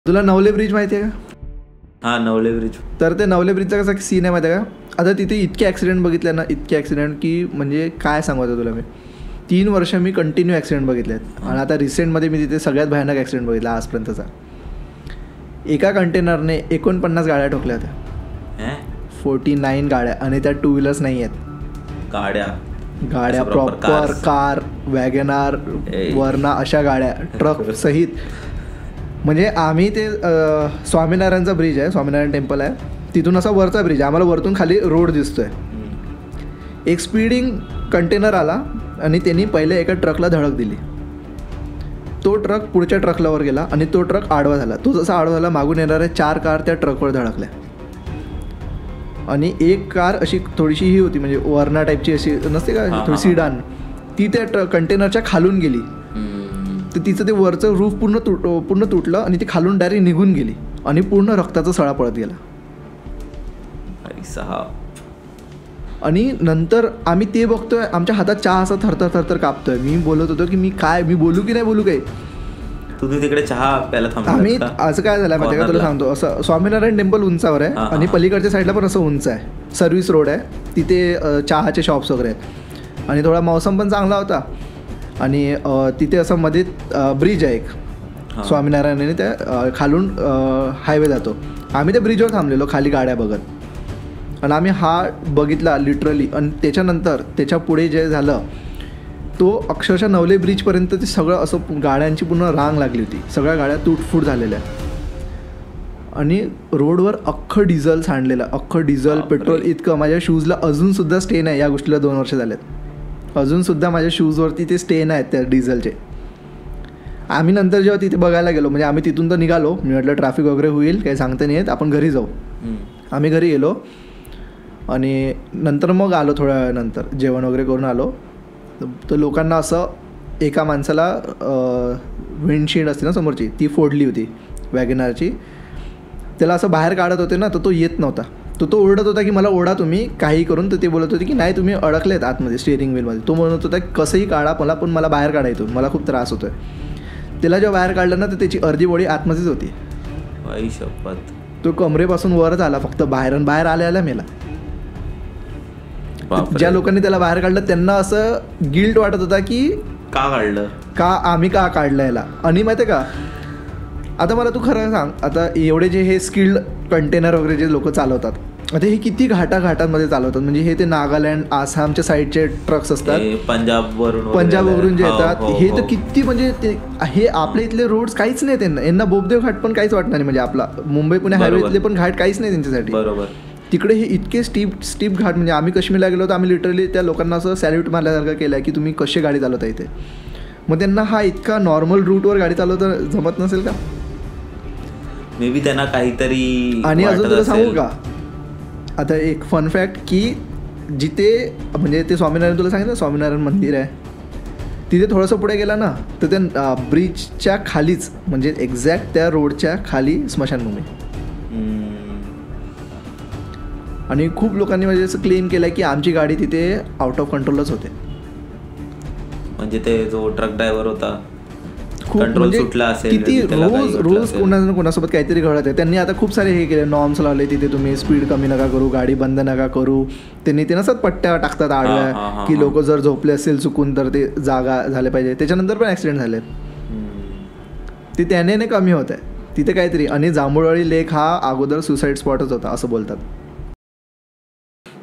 तुला नवले ब्रिज माहिती आहे का? हा, नवले ब्रिज. तर ते नवले ब्रिजचा कसा सीन आहे माहिती आहे का? आता तिथे इतके ॲक्सिडेंट बघितले ना, इतके ॲक्सिडेंट की म्हणजे काय सांगू आता तुला. मी 3 वर्ष मी कंटिन्यू ॲक्सिडेंट बघितले आहेत. आणि आता रिसेंटमध्ये मी तिथे सगळ्यात भयानक ॲक्सिडेंट बघितला आजपर्यंतचा. एका कंटेनरने 49 गाड्या ठोकल्या होत्या. 49 गाड्या. आणि त्या 2 व्हीलर्स नाही आहेत. गाड्या प्रॉपर कार, वॅगनार, वरना अशा गाड्या, ट्रक सहित. म्हणजे आम्ही ते स्वामीनारायणचा ब्रिज आहे, स्वामीनारायण टेम्पल आहे, तिथून असा वरचा ब्रिज आहे. आम्हाला वरतून खाली रोड दिसतोय. एक स्पीडिंग कंटेनर आला आणि त्यांनी पहिले एका ट्रकला धडक दिली. तो ट्रक पुढच्या ट्रकला वर गेला आणि तो ट्रक आडवा झाला. तो जसा आडवा झाला, मागून येणाऱ्या 4 कार त्या ट्रकवर धडकल्या. आणि एक कार अशी थोडीशी ही होती, म्हणजे वरना टाईपची अशी नसते का, थोडी सिडान, ती त्या कंटेनरच्या खालून गेली. तर तिचं ते वरचं रूफ पूर्ण तुटलं आणि ती खालून डायरेक्ट निघून गेली आणि पूर्ण रक्ताचा सळा पडत गेला. आणि नंतर आम्ही ते बघतोय, आमच्या हातात चहा असा थरथर कापतोय. मी बोलत होतो की मी बोलू की नाही बोलू काही. तुम्ही तिकडे चहा प्यायला थांबला? आम्ही असं काय झालं माहिती का तुला सांगतो. असं स्वामीनारायण टेम्पल उंचावर आहे आणि पलीकडच्या साईडला पण असं उंच आहे. सर्व्हिस रोड आहे, तिथे चहाचे शॉप्स वगैरे आहेत. आणि थोडा मौसम पण चांगला होता. आणि तिथे असं मध्ये ब्रिज आहे एक स्वामीनारायण, त्या खालून हायवे जातो. आम्ही त्या ब्रिजवर थांबलेलो खाली गाड्या बघत. आणि आम्ही हा बघितला लिटरली. आणि त्याच्यानंतर त्याच्या पुढे जे झालं, तो अक्षरशः नवले ब्रिजपर्यंत ते सगळं असं गाड्यांची पूर्ण रांग लागली होती. सगळ्या गाड्या तुटफूट झालेल्या. आणि रोडवर अख्खं डिझेल सांडलेलं, अख्खं डिझेल पेट्रोल इतकं. माझ्या शूजला अजूनसुद्धा स्टेन आहे. या गोष्टीला 2 वर्ष झालेत. अजूनसुद्धा माझ्या शूजवरती ते स्टेन आहेत त्या डिझेलचे. आम्ही नंतर जेव्हा तिथे बघायला गेलो, म्हणजे आम्ही तिथून तर निघालो, मी म्हटलं ट्रॅफिक वगैरे होईल, काही सांगता नाही येत, आपण घरी जाऊ. आम्ही घरी गेलो आणि नंतर मग आलो, थोड्या वेळानंतर जेवण वगैरे करून आलो. तर लोकांना असं एका माणसाला विंडशील्ड असते ना समोरची, ती फोडली होती वॅगनारची. त्याला असं बाहेर काढत होते ना, तर तो येत नव्हता. तो ओरडत होता की मला ओढा तुम्ही काही करून. तर ते बोलत होते की नाही, तुम्ही अडकलेत आतमध्ये स्टिअरिंग व्हीलमध्ये. तो म्हणत होता कसंही काढा मला बाहेर काढायचं, मला खूप त्रास होतोय. त्याला जेव्हा बाहेर काढलं ना, तर त्याची अर्धी बॉडी आतमध्येच होती. तो कमरेपासून वरच आला फक्त, बाहेर आल्या मेला. ज्या लोकांनी त्याला बाहेर काढलं त्यांना असं गिल्ट वाटत होता की आम्ही का काढलं याला. आणि माहिती आहे का, आता मला तू खरं सांग, आता एवढे जे हे स्किल्ड कंटेनर वगैरे जे लोक चालवतात, आता हे किती घाटांमध्ये चालवतात. म्हणजे हे ते नागालँड, आसामच्या साईडचे ट्रक्स असतात, पंजाबवरून जे येतात. हे तर किती, म्हणजे ते हे आपल्या इथले रोड्स काहीच नाही त्यांना. यांना बोबदेव घाट पण काहीच वाटणार नाही. म्हणजे आपला मुंबई पुणे हायवेतले पण घाट काहीच नाही त्यांच्यासाठी. बरोबर. तिकडे हे इतके स्टीप घाट. म्हणजे आम्ही काश्मीरला गेलो तर आम्ही लिटरली त्या लोकांना असं सॅल्यूट मारल्यासारखं केलं आहे की तुम्ही कशी गाडी चालवता इथे. मग त्यांना हा इतका नॉर्मल रूटवर गाडी चालवता जमत नसेल का? मे बी त्यांना काहीतरी. आणि अजून तुला सांगू का, आता एक फन फॅक्ट की जिथे म्हणजे ते स्वामीनारायण, तुला सांगितलं स्वामीनारायण मंदिर आहे, तिथे थोडंसं पुढे गेला ना, तर त्या ब्रिजच्या खालीच, म्हणजे एक्झॅक्ट त्या रोडच्या खाली स्मशानभूमी. आणि खूप लोकांनी म्हणजे असं क्लेम केलं की आमची गाडी तिथे आउट ऑफ कंट्रोलच होते. म्हणजे ते जो ट्रक ड्रायव्हर होता, खूप म्हणजे किती रोज कोणासोबत काहीतरी घडत आहे. त्यांनी आता खूप सारे हे केले, नॉर्म्स लावले तिथे, तुम्ही स्पीड कमी नका करू, गाडी बंद नका करू. त्यांनी ते नसत पट्ट्या टाकतात आडव्या की लोक जर झोपले असेल चुकून तर ते जागा झाले पाहिजे. त्याच्यानंतर पण ॲक्सिडेंट झाले ते त्याने कमी होत आहे तिथे काहीतरी. आणि जांभूळवाडी लेक हा अगोदर सुसाईड स्पॉटच होता असं बोलतात.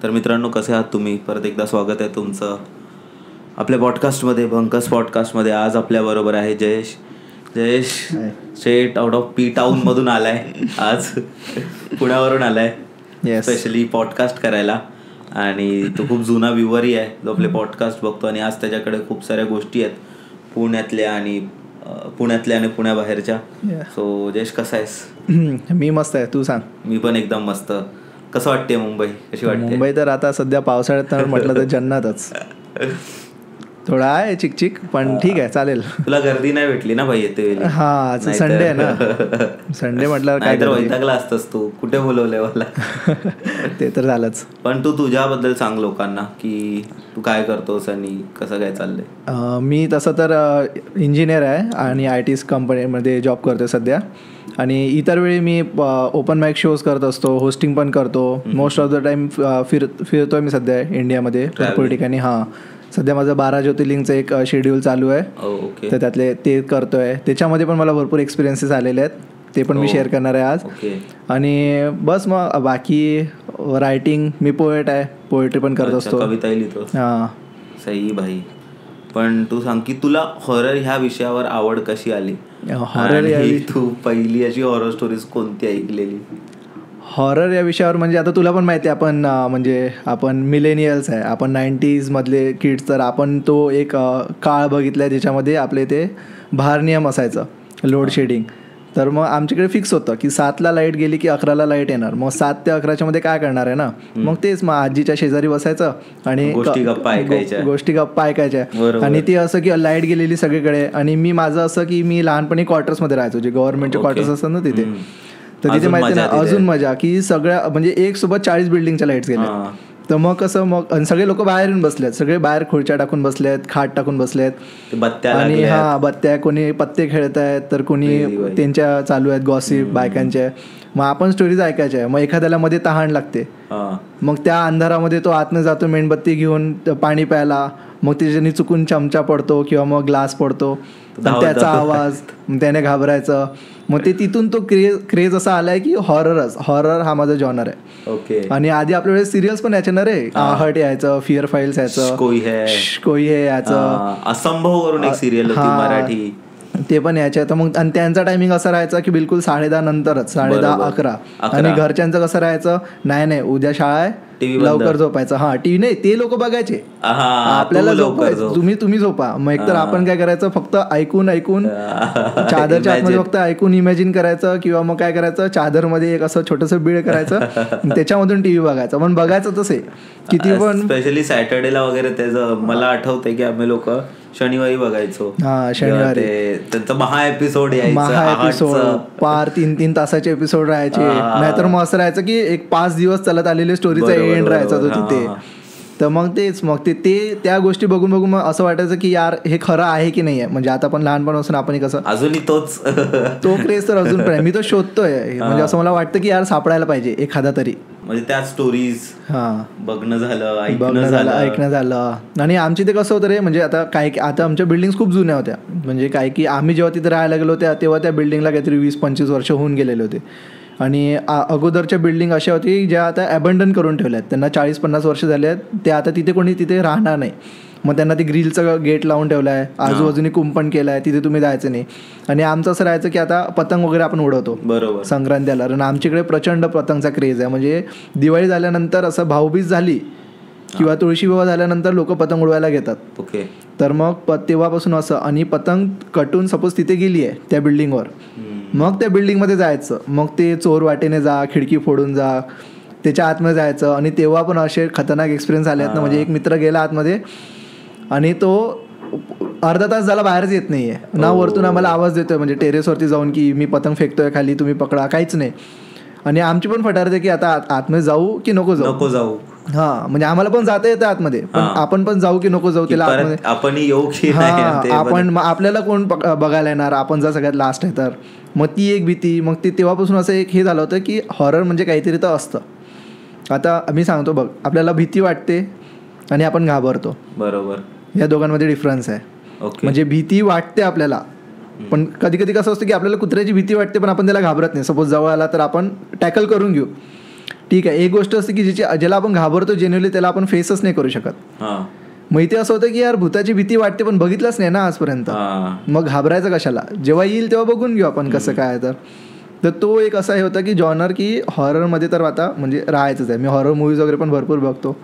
तर मित्रांनो, कसे आहात तुम्ही? परत एकदा स्वागत आहे तुमचं आपल्या पॉडकास्टमध्ये, भंकस पॉडकास्टमध्ये. आज आपल्याबरोबर आहे Jayesh. Straight out of P टाऊनमधून आलाय, आज पुण्यावरून आलाय स्पेशली पॉडकास्ट करायला. आणि तो खूप जुना व्ह्यूवरही आहे जो आपले पॉडकास्ट बघतो. आणि आज त्याच्याकडे खूप साऱ्या गोष्टी आहेत पुण्यातल्या आणि पुण्याबाहेरच्या. सो जयेश, कसा आहेस? मी मस्त आहे, तू सांग. मी पण एकदम मस्त. कसं वाटते मुंबई? कशी वाटते? मुंबई तर आता सध्या पावसाळ्यात म्हटलं तर जन्नतच. थोडा आहे चिकचिक, पण ठीक आहे चालेल. तुला गर्दी नाही भेटली ना भाई येते वेळी? हा संडे आहे ना, संडे म्हटल्यावर काय तर वैतागला असतंस तू, कुठे बोलवलंय मला. ते तर झालंच. पण तू तुझ्याबद्दल सांग लोकांना की तू काय करतोस आणि कसं काय चाललंय. मी तसं तर इंजिनियर आहे आणि IT कंपनीमध्ये जॉब करतो सध्या. आणि इतर वेळी मी ओपन माईक शोज करत असतो, होस्टिंग पण करतो. मोस्ट ऑफ द टाइम फिरतोय मी सध्या इंडियामध्ये भरपूर ठिकाणी. हां, सध्या माझं 12 ज्योतिर्लिंगचं एक शेड्यूल चालू आहे, तर त्यातले ते करतोय. त्याच्यामध्ये पण मला भरपूर एक्सपिरियन्सेस आलेले आहेत, ते पण मी शेअर करणार आहे आज. आणि बस मग बाकी रायटिंग, मी पोएट आहे, पोएट्री पण करत असतो, कविताही लिहितो. हां सही भाई. पण तू सांग की तुला हॉरर ह्या विषयावर आवड कशी आली? हॉरर तू पहिली अशी हॉरर स्टोरीज कोणती ऐकलेली? हॉरर या विषयावर म्हणजे आता तुला पण माहिती आहे, आपण म्हणजे आपण मिलेनियल्स आहे, आपण 90s मधले किड्स, तर आपण तो एक काळ बघितला आहे ज्याच्यामध्ये आपले ते भारनियम असायचं, लोड शेडिंग. तर मग आमच्याकडे फिक्स होतं की 7ला लाईट गेली की 11ला लाईट येणार. मग 7 ते 11च्या मध्ये काय करणार आहे ना, मग तेच मग आजीच्या शेजारी बसायचं आणि गोष्टी गप्पा ऐकायच्या. आणि ती असं की लाईट गेलेली सगळीकडे. आणि मी माझं असं की मी लहानपणी क्वार्टर्समध्ये राहायचो, जे गव्हर्नमेंटचे क्वार्टर्स असतात ना तिथे. तर तिथे माहिती ना अजून मजा की सगळ्या म्हणजे एक सोबत 40 बिल्डिंगच्या लाईट्स गेल्या. तर मग कसं मग सगळे लोक बाहेर येऊन बसलेत, सगळे बाहेर खुर्च्या टाकून बसलेत, खाट टाकून बसलेत, आणि बत्त्या, कोणी पत्ते खेळत आहेत, तर कोणी त्यांच्या चालू आहेत गॉसिप बायकांच्या. मग आपण स्टोरीज ऐकायच्या. मग एखाद्याला मध्ये तहान लागते, मग त्या अंधारामध्ये तो आतनं जातो मेणबत्ती घेऊन पाणी प्यायला. मग त्याच्यानी चुकून चमचा पडतो किंवा मग ग्लास पडतो, त्याचा आवाज, त्याने घाबरायचं. मग ते तिथून तो क्रेज असा आलाय की हॉरर हा माझा जॉनर आहे. आणि आधी आपल्याकडे सिरियल्स पण यायचे ना रे, आहट यायचं, फिअर फाईल्स यायचं, कोई है यायचं, असंभव करून एक सिरियल होती मराठी, ते पण यायचे. तर मग आणि त्यांचा टायमिंग असा राहायचा की बिलकुल 10:30 नंतरच, 10:30-11. आणि घरच्यांचं कसं राहायचं, नाही उद्या शाळा आहे, लवकर झोपायचं. हा टीव्ही नाही, ते लोक बघायचे, आपल्याला झोपायचं, तुम्ही झोपा. मग एकतर आपण काय करायचं, फक्त ऐकून चादरच्या आतमध्ये फक्त ऐकून इमॅजिन करायचं, किंवा मग काय करायचं, चादरमध्ये एक असं छोटंसं बीळ करायचं, त्याच्यामधून टीव्ही बघायचं. पण बघायचं तसे किती पण, स्पेशली सॅटर्डेला वगैरे. त्याचं मला आठवतंय की आम्ही लोक शनिवारी बघायचो. हा, शनिवारी त्यांचा महा एपिसोड पार 3-3 तासाचे एपिसोड राहायचे. नाहीतर मग असं राहायचं की एक 5 दिवस चालत आलेले स्टोरीचा एंड राहायचा तो तिथे. तर मग तेच मग ते त्या गोष्टी बघून मग असं वाटायचं की यार हे खरं आहे की नाही आहे. म्हणजे आता पण लहानपणापासून आपण कसं अजूनही तो क्रेज तर अजून पण मी तो शोधतोय. म्हणजे असं मला वाटतं की यार सापडायला पाहिजे एखादा तरी. म्हणजे त्या स्टोरीज बघणं झालं, ऐकणं झालं. आणि आमची ते कसं होतं रे, म्हणजे आता आमच्या बिल्डिंग खूप जुन्या होत्या. म्हणजे काय की आम्ही जेव्हा तिथे राहायला गेलो तेव्हा त्या बिल्डिंगला काहीतरी 20-25 वर्ष होऊन गेलेले होते. आणि अगोदरच्या बिल्डिंग अशा होती ज्या आता अबंडन करून ठेवल्या आहेत, त्यांना 40-50 वर्ष झाले आहेत. ते आता कोणी तिथे राहणार नाही. मग त्यांना ते ग्रिलचं गेट लावून ठेवलं आहे, आजूबाजूनी कुंपण केलं आहे, तिथे तुम्ही जायचं नाही. आणि आमचं असं राहायचं की आता पतंग वगैरे आपण उडवतो बरोबर संक्रांतीला. आणि आमच्याकडे प्रचंड पतंगचा क्रेज आहे. म्हणजे दिवाळी झाल्यानंतर असं भाऊबीज झाली किंवा तुळशी विवाह झाल्यानंतर लोक पतंग उडवायला घेतात. ओके. तर मग तेव्हापासून असं. आणि पतंग कटून सपोज तिथे गेली आहे त्या बिल्डिंगवर, मग त्या बिल्डिंगमध्ये जायचं. मग ते चोर वाटेने जा, खिडकी फोडून जा, त्याच्या आतमध्ये जायचं. आणि तेव्हा पण असे खतरनाक एक्सपिरियन्स आले आहेत ना. म्हणजे एक मित्र गेला आतमध्ये आणि तो अर्धा तास झाला बाहेरच येत नाहीये ना. वरतून आम्हाला आवाज देतोय म्हणजे टेरेसवरती जाऊन की मी पतंग फेकतोय खाली, तुम्ही पकडा, काहीच नाही. आणि आमची पण फटारते की आता आतमध्ये जाऊ की नको जाऊ. हा, म्हणजे आम्हाला पण जाता येतं आतमध्ये, पण आपण पण जाऊ की नको जाऊ त्याला आतमध्ये, आपण येऊ की नाही, आपण आपल्याला कोण बघायला येणार, आपण जर सगळ्यात लास्ट आहे तर. मग ती एक भीती. मग ते तेव्हापासून असं एक हे झालं होतं की हॉरर म्हणजे काहीतरी तर असतं. आता मी सांगतो बघ, आपल्याला भीती वाटते आणि आपण घाबरतो, बरोबर. या दोघांमध्ये डिफरन्स आहे. म्हणजे भीती वाटते आपल्याला, पण कधी कधी कसं असतं की आपल्याला कुत्र्याची भीती वाटते पण आपण त्याला घाबरत नाही. सपोज जवळ आला तर आपण टॅकल करून घेऊ, ठीक आहे. एक गोष्ट असते की ज्याला आपण घाबरतो जेन्युअली त्याला आपण फेसच नाही करू शकत. मग इथे असं होतं की यार भूताची भीती वाटते पण बघितलंच नाही ना आजपर्यंत, मग घाबरायचं कशाला, जेव्हा येईल तेव्हा बघून घेऊ आपण कसं काय. तर तो एक असा हे होता की जॉनर की हॉररमध्ये तर आता म्हणजे राहायचंच आहे. मी हॉरर मूवीज वगैरे पण भरपूर बघतो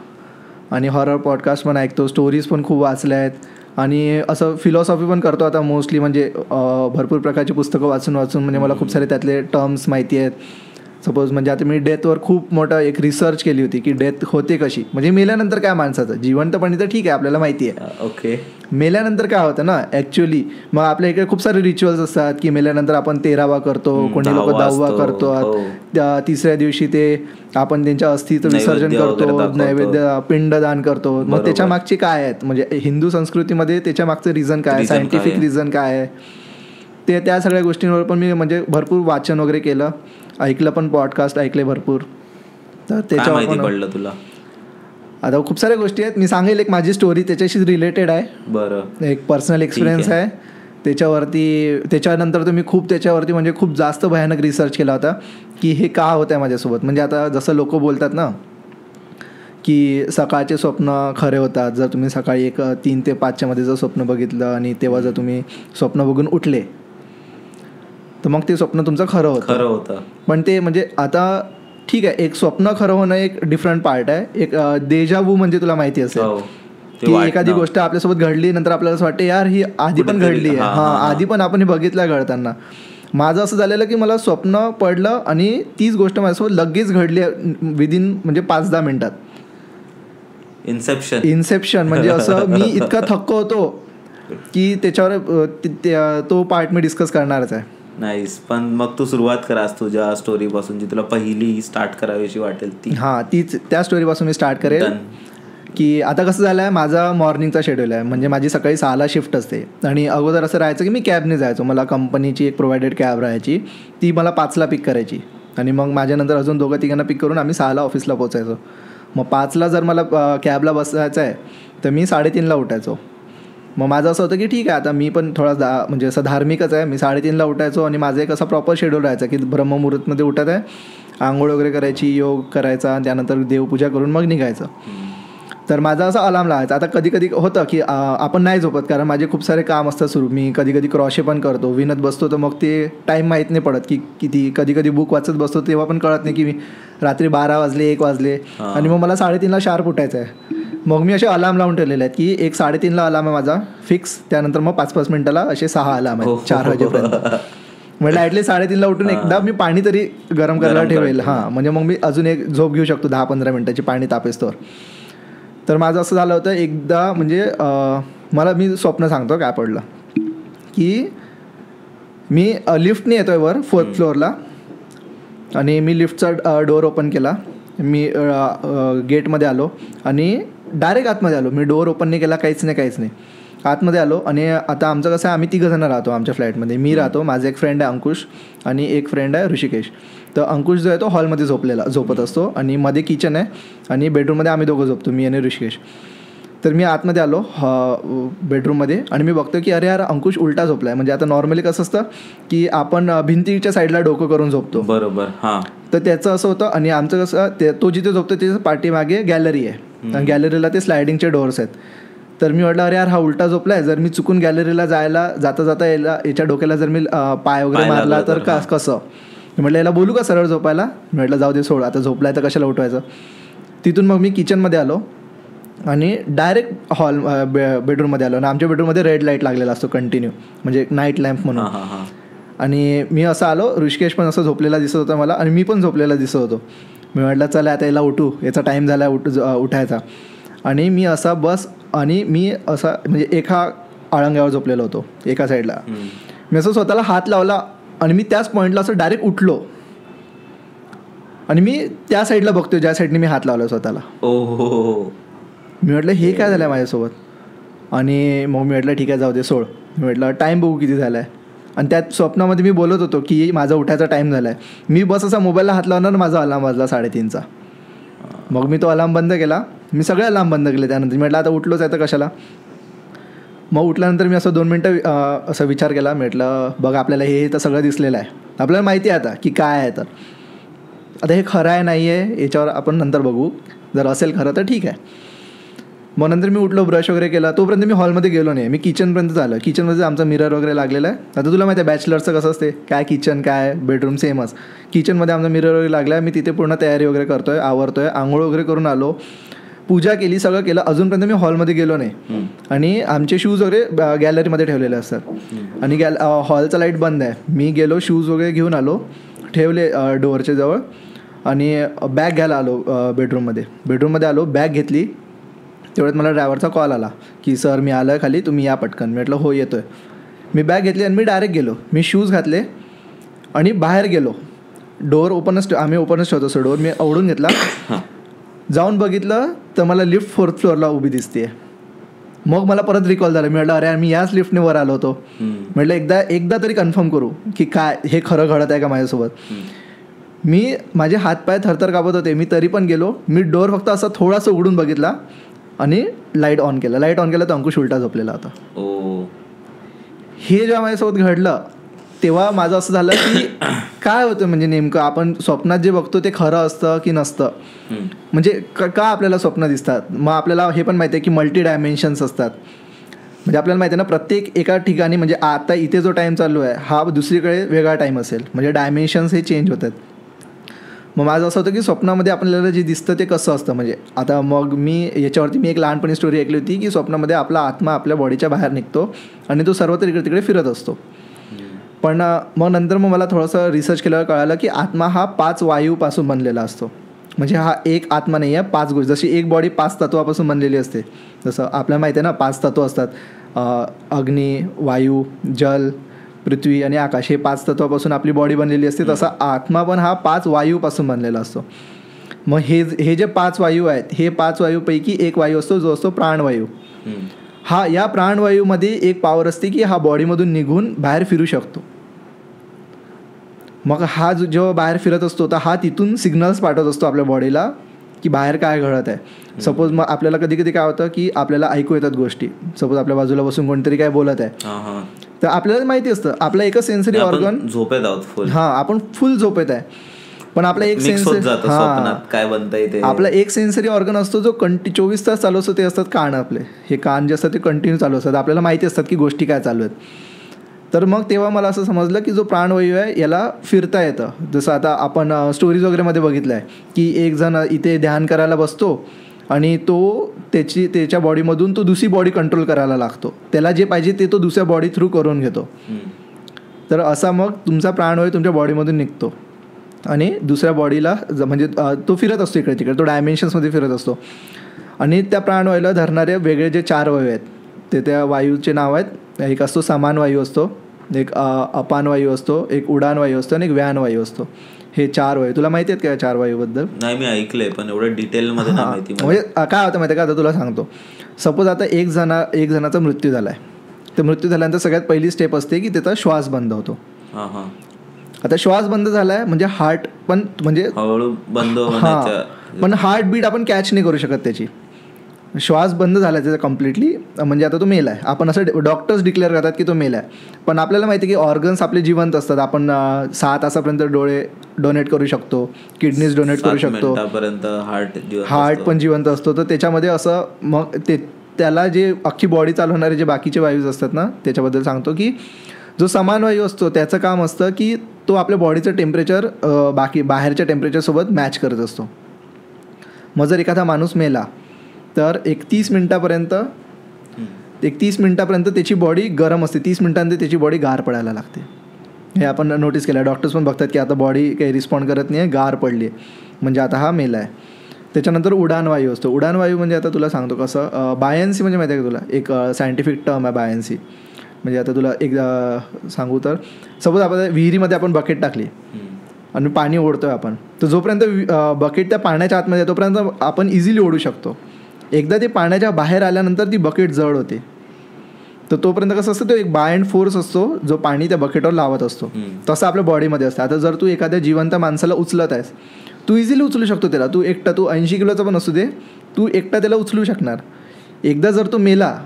आणि हॉरर पॉडकास्ट पण ऐकतो, स्टोरीज पण खूप वाचल्या आहेत. आणि असं फिलॉसॉफी पण करतो आता मोस्टली. म्हणजे भरपूर प्रकारची पुस्तकं वाचून म्हणजे मला खूप सारे त्यातले टर्म्स माहिती आहेत. सपोज म्हणजे आता मी डेथवर खूप मोठं एक रिसर्च केली होती की डेथ होते कशी, म्हणजे मेल्यानंतर काय माणसाचं, जिवंतपणी तर ठीक आहे आपल्याला माहिती आहे, ओके, मेल्यानंतर काय होतं ना ॲक्च्युअली. मग आपल्या इकडे खूप सारे रिच्युअल्स असतात की मेल्यानंतर आपण 13वा करतो, कोणी लोक 10वा करतो, तिसऱ्या दिवशी ते आपण त्यांच्या अस्थिचं विसर्जन करतो, नैवेद्य पिंडदान करतो. मग त्याच्या मागचे काय आहेत, म्हणजे हिंदू संस्कृतीमध्ये त्याच्या मागचं रिझन काय आहे, सायंटिफिक रिझन काय आहे, ते त्या सगळ्या गोष्टींवर पण मी म्हणजे भरपूर वाचन वगैरे केलं, ऐकलं पण, पॉडकास्ट ऐकले भरपूर. तर त्याच्यावर पण पडलं तुला आता खूप साऱ्या गोष्टी आहेत. मी सांगेल एक माझी स्टोरी त्याच्याशी रिलेटेड आहे. बरं, एक पर्सनल एक्सपिरियन्स आहे त्याच्यावरती. त्याच्यानंतर तर मी खूप त्याच्यावरती म्हणजे खूप जास्त भयानक रिसर्च केला होता की हे का होतं आहे माझ्यासोबत. म्हणजे आता जसं लोक बोलतात ना की सकाळचे स्वप्न खरे होतात, जर तुम्ही सकाळी 3 ते 5च्या मध्ये जर स्वप्न बघितलं आणि तेव्हा जर तुम्ही स्वप्न बघून उठले तर मग ते स्वप्न तुमचं खरं होतं. पण ते म्हणजे आता ठीक आहे, एक स्वप्न खरं होणं एक डिफरंट पार्ट आहे. एक देजावू म्हणजे तुला माहिती असेल की एखादी गोष्ट आपल्यासोबत घडली, नंतर आपल्याला असं वाटतं यार ही आधी पण घडली आहे, आधी पण आपण हे बघितलं घडताना. माझं असं झालेलं की मला स्वप्न पडलं आणि तीच गोष्ट माझ्यासोबत लगेच घडली विदिन म्हणजे 5-10 मिनिटात. इन्सेप्शन म्हणजे असं मी इतका थक्क होतो की त्याच्यावर तो पार्ट मी डिस्कस करणारच आहे. नाईस. पण मग तू सुरुवात करास तुझ्या स्टोरी पासून, जी तुला पहिली स्टार्ट करावीशी वाटेल ती. तीच त्या स्टोरी पासून मी स्टार्ट करेल. की आता कसं झालं आहे, माझा मॉर्निंगचा शेड्यूल आहे, म्हणजे माझी सकाळी 6ला शिफ्ट असते आणि अगोदर असं राहायचं की मी कॅबने जायचो. मला कंपनीची एक प्रोव्हायडेड कॅब राहायची, ती मला 5ला पिक करायची आणि मग माझ्यानंतर अजून 2-3 पिक करून आम्ही 6ला ऑफिसला पोचायचो. मग 5ला जर मला कॅबला बसायचं आहे तर मी 3:30ला उठायचो. मग माझं असं होतं की ठीक आहे आता मी पण थोडा म्हणजे असं धार्मिकच आहे, मी 3:30ला उठायचो आणि माझं एक असा प्रॉपर शेड्यूल राहायचा की ब्रह्ममुहूर्तमध्ये उठत आहे, आंघोळ वगैरे करायची, योग करायचा, त्यानंतर देवपूजा करून मग निघायचं. तर माझा असा अलार्म लावायचा. आता कधी कधी होतं की आपण नाही झोपत, कारण माझे खूप सारे काम असतात सुरू. मी कधी कधी क्रॉशे पण करतो, विणत बसतो, तर मग ते टाईम माहीत नाही पडत की किती. कधी कधी बुक वाचत बसतो तेव्हा पण कळत नाही की मी रात्री 12 वाजले 1 वाजले आणि मग मला 3:30ला शार्प उठायचं आहे. मग मी असे अलार्म लावून ठेवलेले आहेत की एक 3:30ला अलार्म आहे माझा फिक्स, त्यानंतर मग 5-5 मिनिटाला असे 6 अलार्म आहेत 4 वाजेपर्यंत. म्हटलं ॲटलीस्ट 3:30ला उठून एकदा मी पाणी तरी गरम करायला ठेवेल, म्हणजे मग मी अजून एक झोप घेऊ शकतो 10-15 मिनिटाची पाणी तापेस्तोवर. तर माझं असं झालं होतं एकदा, म्हणजे मी स्वप्न सांगतो काय पडलं की मी लिफ्टने येतोय वर 4th फ्लोअरला आणि मी लिफ्टचा डोअर ओपन केला. मी गेटमध्ये आलो आणि डायरेक्ट आतमध्ये आलो. मी डोअर ओपन नाही केला, काहीच नाही, आतमध्ये आलो. आणि आता आमचं कसं आहे, आम्ही 3 जण राहतो आमच्या फ्लॅटमध्ये. मी राहतो, माझा एक फ्रेंड आहे अंकुश आणि एक फ्रेंड आहे ऋषिकेश. तर अंकुश जो आहे तो हॉलमध्ये झोपत असतो आणि मध्ये किचन आहे आणि बेडरूममध्ये आम्ही दोघं झोपतो, मी आणि ऋषिकेश. तर मी आतमध्ये आलो बेडरूममध्ये आणि मी बघतो की अरे यार अंकुश उलटा झोपला आहे. म्हणजे आता नॉर्मली कसं असतं की आपण भिंतीच्या साईडला डोकं करून झोपतो, बरोबर. तर त्याचं असं होतं. आणि आमचं कसं, तो जिथे झोपतो त्याच्या पाठीमागे गॅलरी आहे आणि गॅलरीला ते स्लायडिंगचे डोअर्स आहेत. तर मी म्हटलं अरे यार हा उलटा झोपला आहे, जर मी चुकून गॅलरीला जाता याच्या डोक्याला जर मी पाय वगैरे मारला तर कसं. मी म्हटलं याला बोलू का सरळ झोपायला. मी म्हटलं जाऊ दे सोड, आता झोपला आहे तर कशाला उठवायचं. तिथून मग मी किचनमध्ये आलो आणि डायरेक्ट बेडरूममध्ये आलो. आणि आमच्या बेडरूममध्ये रेड लाईट लागलेला असतो कंटिन्यू, म्हणजे एक नाईट लॅम्प म्हणून. आणि मी असं आलो, ऋषिकेश पण असं झोपलेला दिसत होता मला आणि मी पण झोपलेला दिसत होतो. मी म्हटलं चला आता याला उठू, याचा टाईम झाला उठायचा. आणि मी असा मी असा म्हणजे एका आळंग्यावर झोपलेलो होतो एका साईडला. मी असं स्वतःला हात लावला आणि मी त्याच पॉईंटला असं डायरेक्ट उठलो आणि मी त्या साईडला बघतोय ज्या साईडने मी हात लावला स्वतःला. मी म्हटलं हे काय झालं आहे माझ्यासोबत. आणि मग मी म्हटलं ठीक आहे जाऊ दे सोड. मी म्हटलं टाईम बघू किती झाला आहे. आणि त्यात स्वप्नामध्ये मी बोलत होतो की माझा उठायचा टाईम झाला आहे. मी बस असा मोबाईलला हात लावणार, माझा अलार्म वाजला 3:30चा. मग मी तो अलार्म बंद केला, मी सगळे अलार्म बंद केले. त्यानंतर म्हटलं आता उठलोच आहे तर कशाला. मग उठल्यानंतर मी असं 2 मिनटं असं विचार केला. म्हटलं बघ आपल्याला हे तर सगळं दिसलेलं आहे, आपल्याला माहिती आहे आता की काय आहे. तर आता हे खरं आहे नाही आहे याच्यावर आपण नंतर बघू, जर असेल खरं तर ठीक आहे. मग नंतर मी उठलो, ब्रश वगैरे केला. तोपर्यंत मी हॉलमध्ये गेलो नाही, मी किचनपर्यंत झालं. किचनमध्ये आमचा मिरर वगैरे लागलेला आहे. आता तुला माहिती आहे बॅचलर्सचं कसं असते, काय किचन काय बेडरूम सेमच. किचनमध्ये आमचा मिरर वगैरे लागला आहे. मी तिथे पूर्ण तयारी वगैरे करतोय, आवरतोय, आंघोळ वगैरे करून आलो, पूजा केली, सगळं केलं. अजूनपर्यंत मी हॉलमध्ये गेलो नाही. आणि आमचे शूज वगैरे गॅलरीमध्ये ठेवलेले असतात आणि हॉलचा लाईट बंद आहे. मी गेलो, शूज वगैरे घेऊन आलो, ठेवले डोअरच्या जवळ आणि बॅग घ्यायला आलो बेडरूममध्ये आलो, बॅग घेतली. तेवढ्यात मला ड्रायव्हरचा कॉल आला की सर मी आलं खाली, तुम्ही या पटकन. मी म्हटलं हो येतो आहे. मी बॅग घेतली आणि मी डायरेक्ट गेलो. मी शूज घातले आणि बाहेर गेलो. डोअर आम्ही ओपनच ठेवतो असं डोअर. मी आवडून घेतला, जाऊन बघितलं तर मला लिफ्ट 4th फ्लोअरला उभी दिसते. मग मला परत रिकॉल झालं. मी म्हटलं अरे मी याच लिफ्टने वर आलो होतो. म्हटलं एकदा तरी कन्फर्म करू की काय हे खरं घडत आहे का माझ्यासोबत. माझे हातपाय थरथर कापत होते, मी तरी पण गेलो. मी डोअर फक्त असा थोडासा उघडून बघितला आणि लाईट ऑन केला तर अंकुश उलटा झोपलेला होता. हे जेव्हा माझ्यासोबत घडलं तेव्हा माझं असं झालं की काय होतं म्हणजे नेमकं आपण स्वप्नात जे बघतो ते खरं असतं की नसतं. म्हणजे का आपल्याला स्वप्न दिसतात. मग आपल्याला हे पण माहिती आहे की मल्टी डायमेन्शन्स असतात. म्हणजे आपल्याला माहिती आहे ना प्रत्येक एका ठिकाणी म्हणजे आता इथे जो टाईम चालू आहे हा दुसरीकडे वेगळा टाईम असेल. म्हणजे डायमेन्शन्स हे चेंज होतात. मग माझं असं होतं की स्वप्नामध्ये आपल्याला जे दिसतं ते कसं असतं. म्हणजे आता मग मी एक लहानपणी स्टोरी ऐकली होती की स्वप्नामध्ये आपला आत्मा आपल्या बॉडीच्या बाहेर निघतो आणि तो सर्वत्र इकडे तिकडे फिरत असतो. पण मग नंतर मला थोडंसं रिसर्च केल्यावर कळालं की आत्मा हा 5 वायूपासून बनलेला असतो. म्हणजे हा एक आत्मा नाही आहे, 5 गोष्टी. जशी एक बॉडी 5 तत्वापासून बनलेली असते, जसं आपल्याला माहिती आहे ना 5 तत्व असतात, अग्नी, वायू, जल, पृथ्वी आणि आकाश. हे 5 तत्वापासून आपली बॉडी बनलेली असते. तसा आत्मा पण हा 5 वायूपासून बनलेला असतो. मग हे जे 5 वायू आहेत हे 5 वायूपैकी एक वायू असतो जो असतो प्राणवायू. या प्राणवायूमध्ये एक पॉवर असते की हा बॉडीमधून निघून बाहेर फिरू शकतो. मग हा जेव्हा बाहेर फिरत असतो तर हा तिथून सिग्नल्स पाठवत असतो आपल्या बॉडीला की बाहेर काय घडत आहे. सपोज मग आपल्याला कधी कधी काय होतं की आपल्याला ऐकू येतात गोष्टी. सपोज आपल्या बाजूला बसून कोणतरी काय बोलत आहे तर आपल्याला माहिती असतं आपला एकच सेन्सरी ऑर्गन झोपेत आहोत. आपण फुल झोपेत आहे पण आपला एक आपला एक सेन्सरी ऑर्गन असतो जो 24 तास चालू असतो. ते असतात कान. आपले हे कान जे असतात ते कंटिन्यू चालू असतात. आपल्याला माहिती असतात की गोष्टी काय चालू आहेत. तर मग तेव्हा मला असं समजलं की जो प्राणवायू आहे याला फिरता येतं. जसं आता आपण स्टोरीज वगैरेमध्ये बघितलं आहे की एक जण इथे ध्यान करायला बसतो आणि तो त्याच्या बॉडीमधून तो दुसरी बॉडी कंट्रोल करायला लागतो. त्याला जे पाहिजे ते तो दुसऱ्या बॉडी थ्रू करून घेतो. तर असा मग तुमचा प्राणवायू तुमच्या बॉडीमधून निघतो आणि दुसऱ्या बॉडीला म्हणजे तो फिरत असतो इकडे तिकडे. तो डायमेन्शन्समध्ये फिरत असतो. आणि त्या प्राणवायूला धरणारे वेगळे जे 4 वायू आहेत ते त्या वायूचे नाव आहेत. एक असतो समान वायू असतो, एक अपान वायू असतो, एक उडान वायू असतो आणि एक व्यान वायू असतो. हे 4 वायू तुला माहिती आहेत का? 4 वायूबद्दल नाही, मी ऐकलंय पण एवढं डिटेलमध्ये नाही माहिती. म्हणजे काय होतं माहिती आहे का? आता तुला सांगतो. सपोज आता एक जणाचा मृत्यू झाला आहे. तर मृत्यू झाल्यानंतर सगळ्यात पहिली स्टेप असते की त्याचा श्वास बंद होतो. आता श्वास बंद झाला आहे म्हणजे हार्ट पण म्हणजे बंद पण हार्टबीट आपण कॅच नाही करू शकत त्याची. श्वास बंद झाला त्याचा कम्प्लिटली म्हणजे आता तो मेला आहे. आपण असं डॉक्टर्स डिक्लेअर करतात की तो मेला आहे. पण आपल्याला माहिती आहे की ऑर्गन्स आपले जिवंत असतात. आपण 6 तासापर्यंत डोळे डोनेट करू शकतो, किडनीज डोनेट करू शकतो, हार्ट पण जिवंत असतो. तर त्याच्यामध्ये असं मग त्याला जे अख्खी बॉडी चालवणारे जे बाकीचे वायूज असतात ना त्याच्याबद्दल सांगतो की जो समान वायू असतो त्याचं काम असतं की तो आपल्या बॉडीचं टेम्परेचर बाहेरच्या टेम्परेचरसोबत मॅच करत असतो. मग जर एखादा माणूस मेला तर 30 मिनिटापर्यंत त्याची बॉडी गरम असते. 30 मिनिटांनंतर त्याची बॉडी गार पडायला लागते. हे आपण नोटीस केलं. डॉक्टर्स पण बघतात की आता बॉडी काही रिस्पॉन्ड करत नाही आहे, गार पडली आहे म्हणजे आता हा मेला आहे. त्याच्यानंतर उडान वायू असतो. उडान वायू म्हणजे आता तुला सांगतो कसं. बायन्सी म्हणजे माहिती आहे का तुला? एक सायंटिफिक टर्म आहे बायन्सी. म्हणजे आता तुला एक सांगू तर सपोज आपण विहिरीमध्ये आपण बकेट टाकली आणि पाणी ओढतोय आपण. तर जोपर्यंत बकेट त्या पाण्याच्या आतमध्ये आहे तोपर्यंत आपण इझिली ओढू शकतो. एकदा ते पाण्याच्या बाहेर आल्यानंतर ती बकेट जड होते. तर तोपर्यंत कसं असतं तो एक बायंड फोर्स असतो जो पाणी त्या बकेटवर लावत असतो. तसं आपल्या बॉडीमध्ये असतं. आता जर तू एखाद्या जिवंत माणसाला उचलत आहेस तू इझिली उचलू शकतो त्याला. तू 80 किलोचा पण असू दे तू एकटा त्याला उचलू शकणार. एकदा जर तो मेला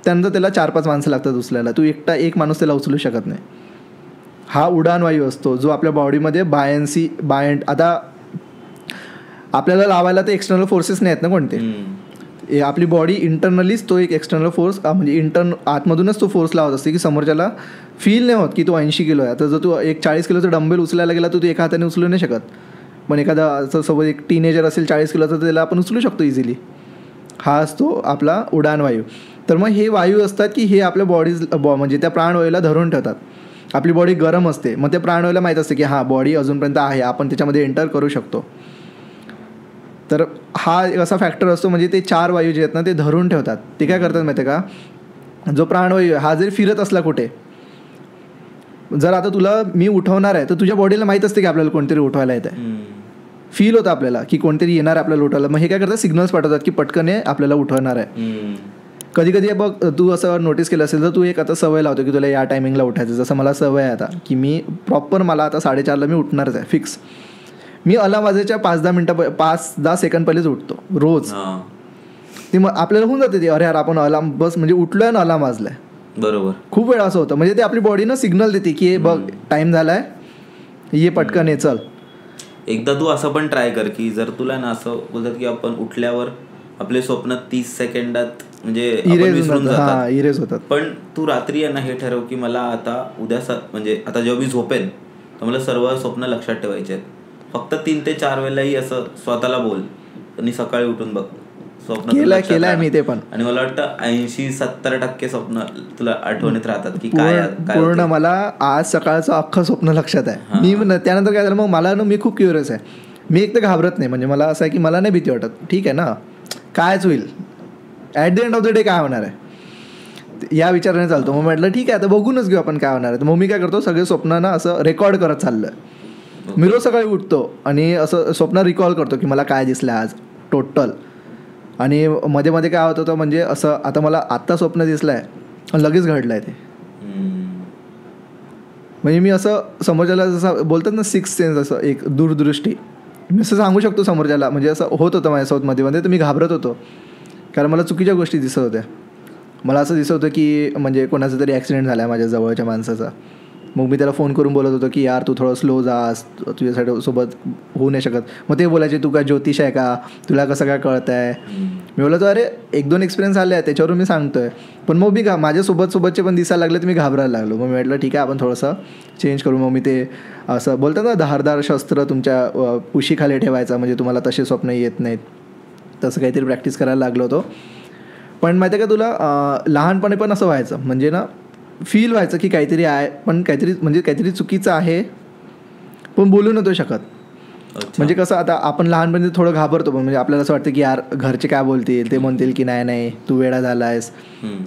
त्यानंतर त्याला 4-5 माणसं लागतात उचलायला. तू एक माणूस त्याला उचलू शकत नाही. हा उडान वायू असतो जो आपल्या बॉडीमध्ये बायंड. आता आपल्याला लावायला तर एक्सटर्नल फोर्सेस नाही आहेत ना कोणते. आपली बॉडी इंटरनलीच तो एक एक्सटर्नल फोर्स म्हणजे आतमधूनच तो फोर्स लावत असते की समोरच्याला फील नाही होत की तो 80 किलो आहे. आता जर तू एक 40 किलोचं डंबेल उचलायला गेला तर तू एका हाताने उचलू नाही शकत. पण एखादा असं सोबत एक टीनेजर असेल 40 किलोचा तर त्याला आपण उचलू शकतो इझिली. हा असतो आपला उडान वायू. तर मग हे वायू असतात की हे आपल्या म्हणजे त्या प्राणवायूला धरून ठेवतात. आपली बॉडी गरम असते. मग ते प्राणवायूला माहीत असते की हां बॉडी अजूनपर्यंत आहे, आपण त्याच्यामध्ये एंटर करू शकतो. तर हा एक असा फॅक्टर असतो, म्हणजे ते 4 वायू जे आहेत ना ते धरून ठेवतात. ते काय करतात माहिती आहे का, जो प्राणवायू हा जरी फिरत असला कुठे, जर आता तुला मी उठवणार आहे तर तुझ्या बॉडीला माहीत असते की आपल्याला कोणतरी उठवायला येत आहे, फील होतं आपल्याला की कोणतरी येणार आहे आपल्याला उठवायला. मग हे काय करतात, सिग्नल्स पाठवतात की पटकन आपल्याला उठवणार आहे. कधी कधी बघ तू असं नोटीस केलं असेल तर तू एक आता सवय लावतो की तुला या टायमिंगला उठायचं. जसं मला सवय आहे आता की मी प्रॉपर मला आता 4:30ला मी उठणारच आहे फिक्स. मी अलार्म वाजायच्या 5-10 सेकंड पहिलेच उठतो रोज. ते मग आपल्याला होऊन जाते ते, अरे यार आपण अलार्म बस म्हणजे उठलोय ना अलार्म वाजलाय. बरोबर, खूप वेळा असं होतं. म्हणजे ते आपली बॉडीनं सिग्नल देते की बघ टाइम झालाय, ये पटकन ये चल. एकदा तू असं पण ट्राय कर की जर तुला ना असं बोलतात की आपण उठल्यावर आपले स्वप्न 30 सेकंदात म्हणजे इरेज होतात. पण तू रात्री यांना हे ठरव की मला आता उद्या म्हणजे आता जेव्हा मी झोपेन तर मला सर्व स्वप्न लक्षात ठेवायचे आहेत. फक्त 3 ते 4 वेळेलाही असं स्वतःला बोल आणि सकाळी उठून बघ स्वप्न केलंय मी ते पण. आणि मला वाटतं 80-70% स्वप्न तुला आठवणीत राहतात की काय पूर्ण. मला आज सकाळचं अख्खं स्वप्न लक्षात आहे. मी त्यानंतर काय झालं, मग मला ना मी खूप क्युरियस आहे. मी एक तर घाबरत नाही, म्हणजे मला असं आहे की मला नाही भीती वाटत. ठीक आहे ना, कायच होईल, at the end of the day काय होणार आहे या विचाराने चालतो. मग म्हटलं ठीक आहे आता बघूनच घेऊ आपण काय होणार आहे. तर मग मी काय करतो, सगळे स्वप्न ना असं रेकॉर्ड करत चाललं. मी रोज सकाळी उठतो आणि असं स्वप्न रिकॉल करतो की मला काय दिसलं आज टोटल. आणि मध्ये मध्ये काय होत होतं, म्हणजे असं आता मला आत्ता स्वप्न दिसलं आहे लगेच घडलं आहे ते. म्हणजे मी असं समोरच्याला जसं बोलतात ना सिक्स्थ सेन्स, असं एक दूरदृष्टी मी असं सांगू शकतो समोरच्याला. म्हणजे असं होत होतं माझ्यासोबत मध्ये मध्ये. तर मी घाबरत होतो कारण मला चुकीच्या गोष्टी दिसत होत्या. मला असं दिसत होतं की म्हणजे कोणाचा तरी ॲक्सिडेंट झाला आहे माझ्या जवळच्या माणसाचा. मग मी त्याला फोन करून बोलत होतो की यार तू थोडं स्लो जा, तुझ्यासाठी सोबत होऊ नाही शकत. मग ते बोलायचे तू काय ज्योतिष आहे का, तुला कसं काय कळत आहे. मी बोलतो अरे 1-2 एक्सपिरियन्स आले आहे त्याच्यावरून मी सांगतोय. पण मग मी माझ्यासोबतचे पण दिसायला लागले तर मी घाबरायला लागलो. मग मी म्हटलं ठीक आहे आपण थोडंसं चेंज करू. मग मी ते असं बोलतात ना धारदार शस्त्र तुमच्या उशीखाली ठेवायचा म्हणजे तुम्हाला तसे स्वप्न येत नाहीत, तसं काहीतरी प्रॅक्टिस करायला लागलो होतो. पण माहिती आहे का तुला, लहानपणी पण असं व्हायचं, म्हणजे ना फील व्हायचं की काहीतरी आहे पण काहीतरी चुकीचं आहे पण बोलू नव्हतो शकत. म्हणजे कसं आता आपण लहानपणी थोडं घाबरतो पण म्हणजे आपल्याला असं वाटतं की यार घरचे काय बोलतील, ते म्हणतील की नाही तू वेडा झालायस,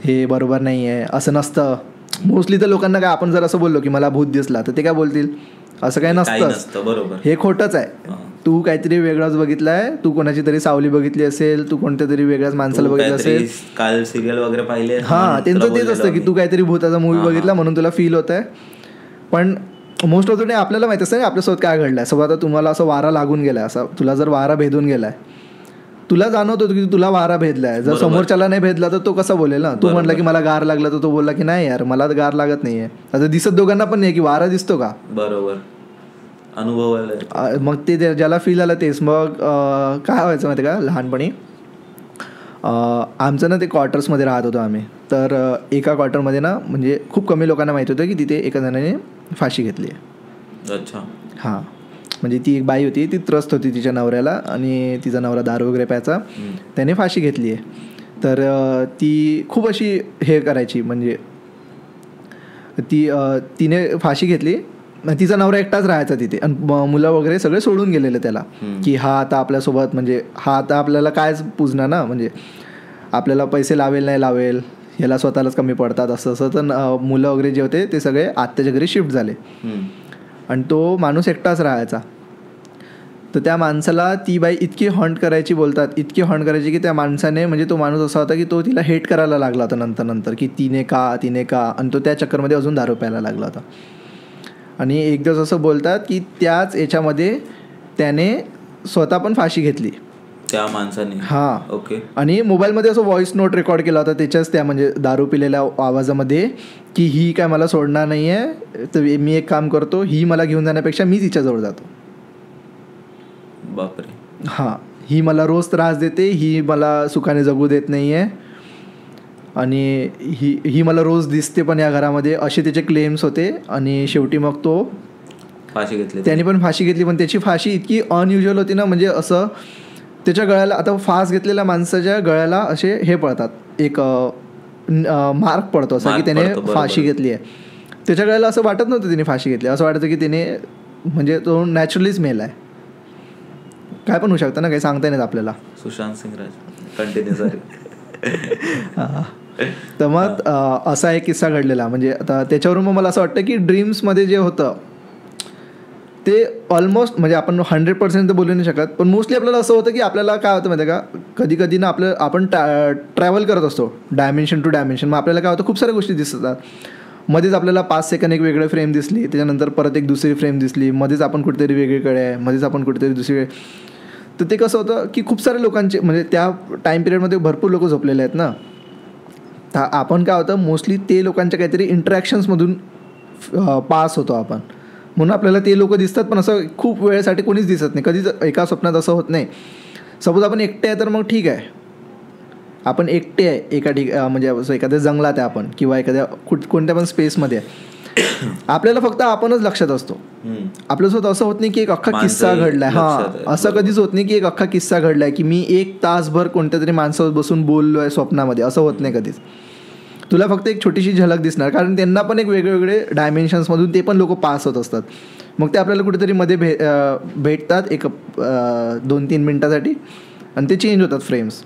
हे बरोबर नाही आहे. असं नसतं मोस्टली. तर लोकांना काय आपण जर असं बोललो की मला भूत दिसला तर ते काय बोलतील, असं काय नसतं, बरोबर हे खोटंच आहे. तू काहीतरी वेगळंच बघितलंय, तू कोणाची तरी सावली बघितली असेल, तू कोणत्या तरी वेगळ्याच माणसाला बघितलं असेल, काल सिरियल वगैरे पाहिले. हां त्यांचं तेच असतं की तू काहीतरी भूताचा मूवी बघितला म्हणून तुला फील होत आहे. पण मोस्ट ऑफ द डे आपल्याला माहिती असतं आपल्यासोबत काय घडलं आहे. सोबत आता तुम्हाला असं वारा लागून गेलाय, असा तुला जर वारा भेदून गेलाय तुला जाणवतो की तुला वारा भेदलाय. जर समोरच्याला नाही भेदला तर तो कसा बोलेल ना. तू म्हटलं की मला गार लागला तर तो बोलला की नाही यार मला गार लागत नाहीये. आता दिसत दोघांना पण नाही की वारा दिसतो का, बरोबर अनुभव. मग ते ज्याला फील आलं तेच. मग काय व्हायचं माहिती का, लहानपणी आमचं ना ते क्वार्टर्समध्ये राहत होतो आम्ही. तर एका क्वार्टरमध्ये ना म्हणजे खूप कमी लोकांना माहिती होतं की तिथे एका जणाने फाशी घेतली आहे. अच्छा. हां म्हणजे ती एक बाई होती, ती त्रस्त होती तिच्या नवऱ्याला आणि तिचा नवरा दारू वगैरे प्यायचा, त्याने फाशी घेतली आहे. तर ती खूप अशी हे करायची, म्हणजे तिने फाशी घेतली. तिचा नवरा एकटाच राहायचा तिथे आणि मुलं वगैरे सगळे सोडून गेलेले त्याला की हा आता आपल्यासोबत म्हणजे हा आता आपल्याला कायच पुजणार ना, म्हणजे आपल्याला पैसे लावेल नाही लावेल ह्याला स्वतःलाच कमी पडतात असं. तर मुलं वगैरे जे होते ते सगळे आत्याच्या घरी शिफ्ट झाले आणि तो माणूस एकटाच राहायचा. तर त्या माणसाला ती बाई इतकी हॉन्ट करायची, बोलतात इतकी हॉन्ट करायची की त्या माणसाने म्हणजे तो माणूस असा होता की तो तिला हेट करायला लागला होता नंतर की तिने का आणि तो त्या चक्करमध्ये अजून दारू प्यायला लागला होता. आणि एक दिवस असं बोलतात की त्याच याच्यामध्ये त्याने स्वतः पण फाशी घेतली त्या माणसाने. हां ओके. आणि मोबाईलमध्ये असं व्हॉइस नोट रेकॉर्ड केला होता त्याच्याच त्या म्हणजे दारू पिलेल्या आवाजामध्ये की ही काय मला सोडणार नाही आहे, तर मी एक काम करतो, ही मला घेऊन जाण्यापेक्षा मी तिच्याजवळ जातो. बापरे. हां ही मला रोज त्रास देते, ही मला सुखाने जगू देत नाही आहे आणि ही मला रोज दिसते पण या घरामध्ये, असे त्याचे क्लेम्स होते. आणि शेवटी मग तो फाशी घेतली, त्याने पण फाशी घेतली. पण त्याची फाशी इतकी अनयुज्युअल होती ना, म्हणजे असं त्याच्या गळ्याला, आता फास घेतलेल्या माणसाच्या गळ्याला असे हे पडतात, एक मार्क पडतो असा की त्याने फाशी घेतली आहे. त्याच्या वेळेला असं वाटत नव्हतं तिने फाशी घेतली, असं वाटायचं की तिने म्हणजे तो नॅचरलीच मेला आहे. काय पण होऊ शकतं ना, काही सांगता नाही आपल्याला. Sushant Singh continue sorry. तर मग असा एक किस्सा घडलेला. म्हणजे आता त्याच्यावरून मग मला असं वाटतं की ड्रीम्समध्ये जे होतं ते ऑलमोस्ट म्हणजे आपण 100% तर बोलू नाही शकत, पण मोस्टली आपल्याला असं होतं की आपल्याला काय होतं माहिती आहे का, कधी कधी ना आपण ट्रॅव्हल करत असतो डायमेन्शन टू डायमेन्शन. मग आपल्याला काय होतं, खूप साऱ्या गोष्टी दिसतात. मध्येच आपल्याला 5 सेकंड एक वेगळी फ्रेम दिसली, त्याच्यानंतर परत एक दुसरी फ्रेम दिसली, मध्येच आपण कुठेतरी वेगळीकडे आहे, मध्येच आपण कुठेतरी दुसरीकडे. तर ते कसं होतं की खूप साऱ्या लोकांचे म्हणजे त्या टाईम पिरियडमध्ये भरपूर लोक झोपलेले आहेत ना. तर आपण काय होतं मोस्टली ते लोकांच्या काहीतरी इंटरॅक्शन्समधून पास होतो आपण, म्हणून आपल्याला ते लोक दिसतात. पण असं खूप वेळेसाठी कोणीच दिसत नाही, कधीच एका स्वप्नात असं होत नाही. सपोज आपण एकटे आहे तर मग ठीक आहे, आपण एकटे आहे एका म्हणजे असं एखाद्या जंगलात आहे आपण किंवा एखाद्या कोणत्या पण स्पेसमध्ये आहे, आपल्याला फक्त आपणच लक्षात असतो. आपल्यासोबत असं होत नाही की एक अख्खा किस्सा घडलाय. हां, असं कधीच होत नाही की एक अख्खा किस्सा घडलाय की मी 1 तासभर कोणत्या तरी माणसावर बसून बोललो आहे स्वप्नामध्ये, असं होत नाही कधीच. तुला फक्त एक छोटीशी झलक दिसणार, कारण त्यांना पण एक वेगवेगळे डायमेन्शन्समधून ते पण लोक पास होत असतात. मग ते आपल्याला कुठेतरी मध्ये भेटतात एक 2-3 मिनटासाठी आणि ते चेंज होतात फ्रेम्स.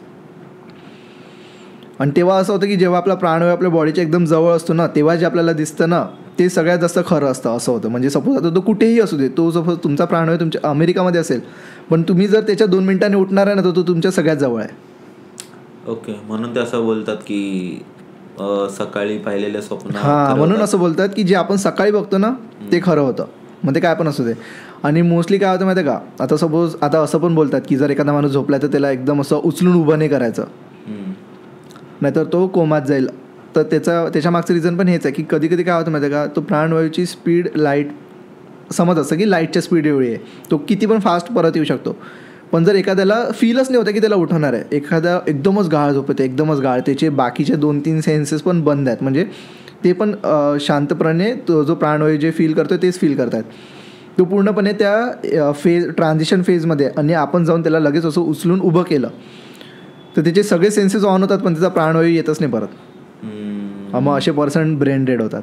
आणि तेव्हा असं होतं की जेव्हा आपला प्राणवायू आपल्या बॉडीच्या एकदम जवळ असतो ना, तेव्हा जे आपल्याला दिसतं ना ते सगळ्यात जास्त खरं असतं, असं होतं. म्हणजे सपोज आता तो कुठेही असू दे, तो सपोज तुमचा प्राणवायू तुमच्या अमेरिकामध्ये असेल, पण तुम्ही जर त्याच्या 2 मिनिटांनी उठणार आहे ना, तर तो तुमच्या सगळ्यात जवळ आहे. ओके, म्हणून ते असं बोलतात की सकाळी पाहिलेलं स्वप्न. हां, म्हणून असं बोलतात की जे आपण सकाळी बघतो ना ते खरं होतं, मग ते काय पण असू दे. आणि मोस्टली काय होतं माहिती आहे का, आता सपोज आता असं पण बोलतात की जर एखादा माणूस झोपला तर त्याला एकदम असं उचलून उभं नाही करायचं, नाहीतर तो कोमात जाईल. तर त्याच्या मागचं रिझन पण हेच आहे की कधी कधी काय होतं माहिती आहे का, तो प्राणवायूची स्पीड लाईट समज असतं की लाईटच्या स्पीड एवढी आहे, तो किती पण फास्ट परत येऊ शकतो. पण जर एखाद्याला फीलच नाही होतं की त्याला उठवणार आहे, एखादा एकदमच गाळ झोपते, एकदमच गाळ, त्याचे बाकीचे 2-3 सेन्सेस पण बंद आहेत, म्हणजे ते पण शांतपणे तो जो प्राणवायू जे फील करतो तेच फील करतात. तो पूर्णपणे त्या ट्रान्झिशन फेजमध्ये, आणि आपण जाऊन त्याला लगेच असं उचलून उभं केलं तर त्याचे सगळे सेन्सेस ऑन होतात, पण त्याचा प्राणवायू येतच नाही परत. मग असे पर्सन ब्रेन डेड होतात.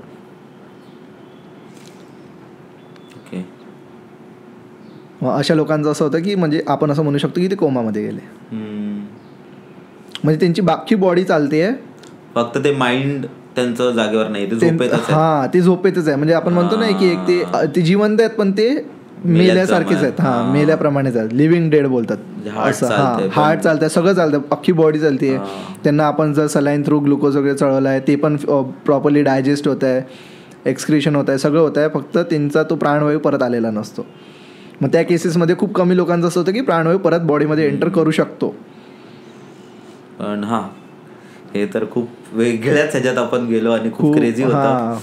मग अशा लोकांचं असं होतं की म्हणजे आपण असं म्हणू शकतो की ते कोमामध्ये गेले, म्हणजे त्यांची बाकी बॉडी चालते, फक्त ते माइंड त्यांचं जागेवर नाही, ते झोपेतच. हां, ते झोपेतच आहे. म्हणजे आपण म्हणतो ना की एक ते जिवंत आहेत पण ते मेल्यासारखेच आहेत. हां, मेल्याप्रमाणेच आहेत, लिव्हिंग डेड बोलतात. असं हां, हार्ट चालतंय, सगळं चालतं, अख्खी बॉडी चालते. त्यांना आपण जर सलाईन थ्रू ग्लुकोज वगैरे चढवलं आहे ते पण प्रॉपरली डायजेस्ट होत आहे, एक्सक्रिशन होत आहे, सगळं होत आहे, फक्त त्यांचा तो प्राणवायू परत आलेला नसतो. मग त्या केसेसमध्ये खूप कमी लोकांचं असं होतं की प्राणवायू परत बॉडीमध्ये एंटर करू शकतो. पण हां, हे तर खूप वेगळ्याच ह्याच्यात आपण गेलो आणि खूप क्रेझी होतं.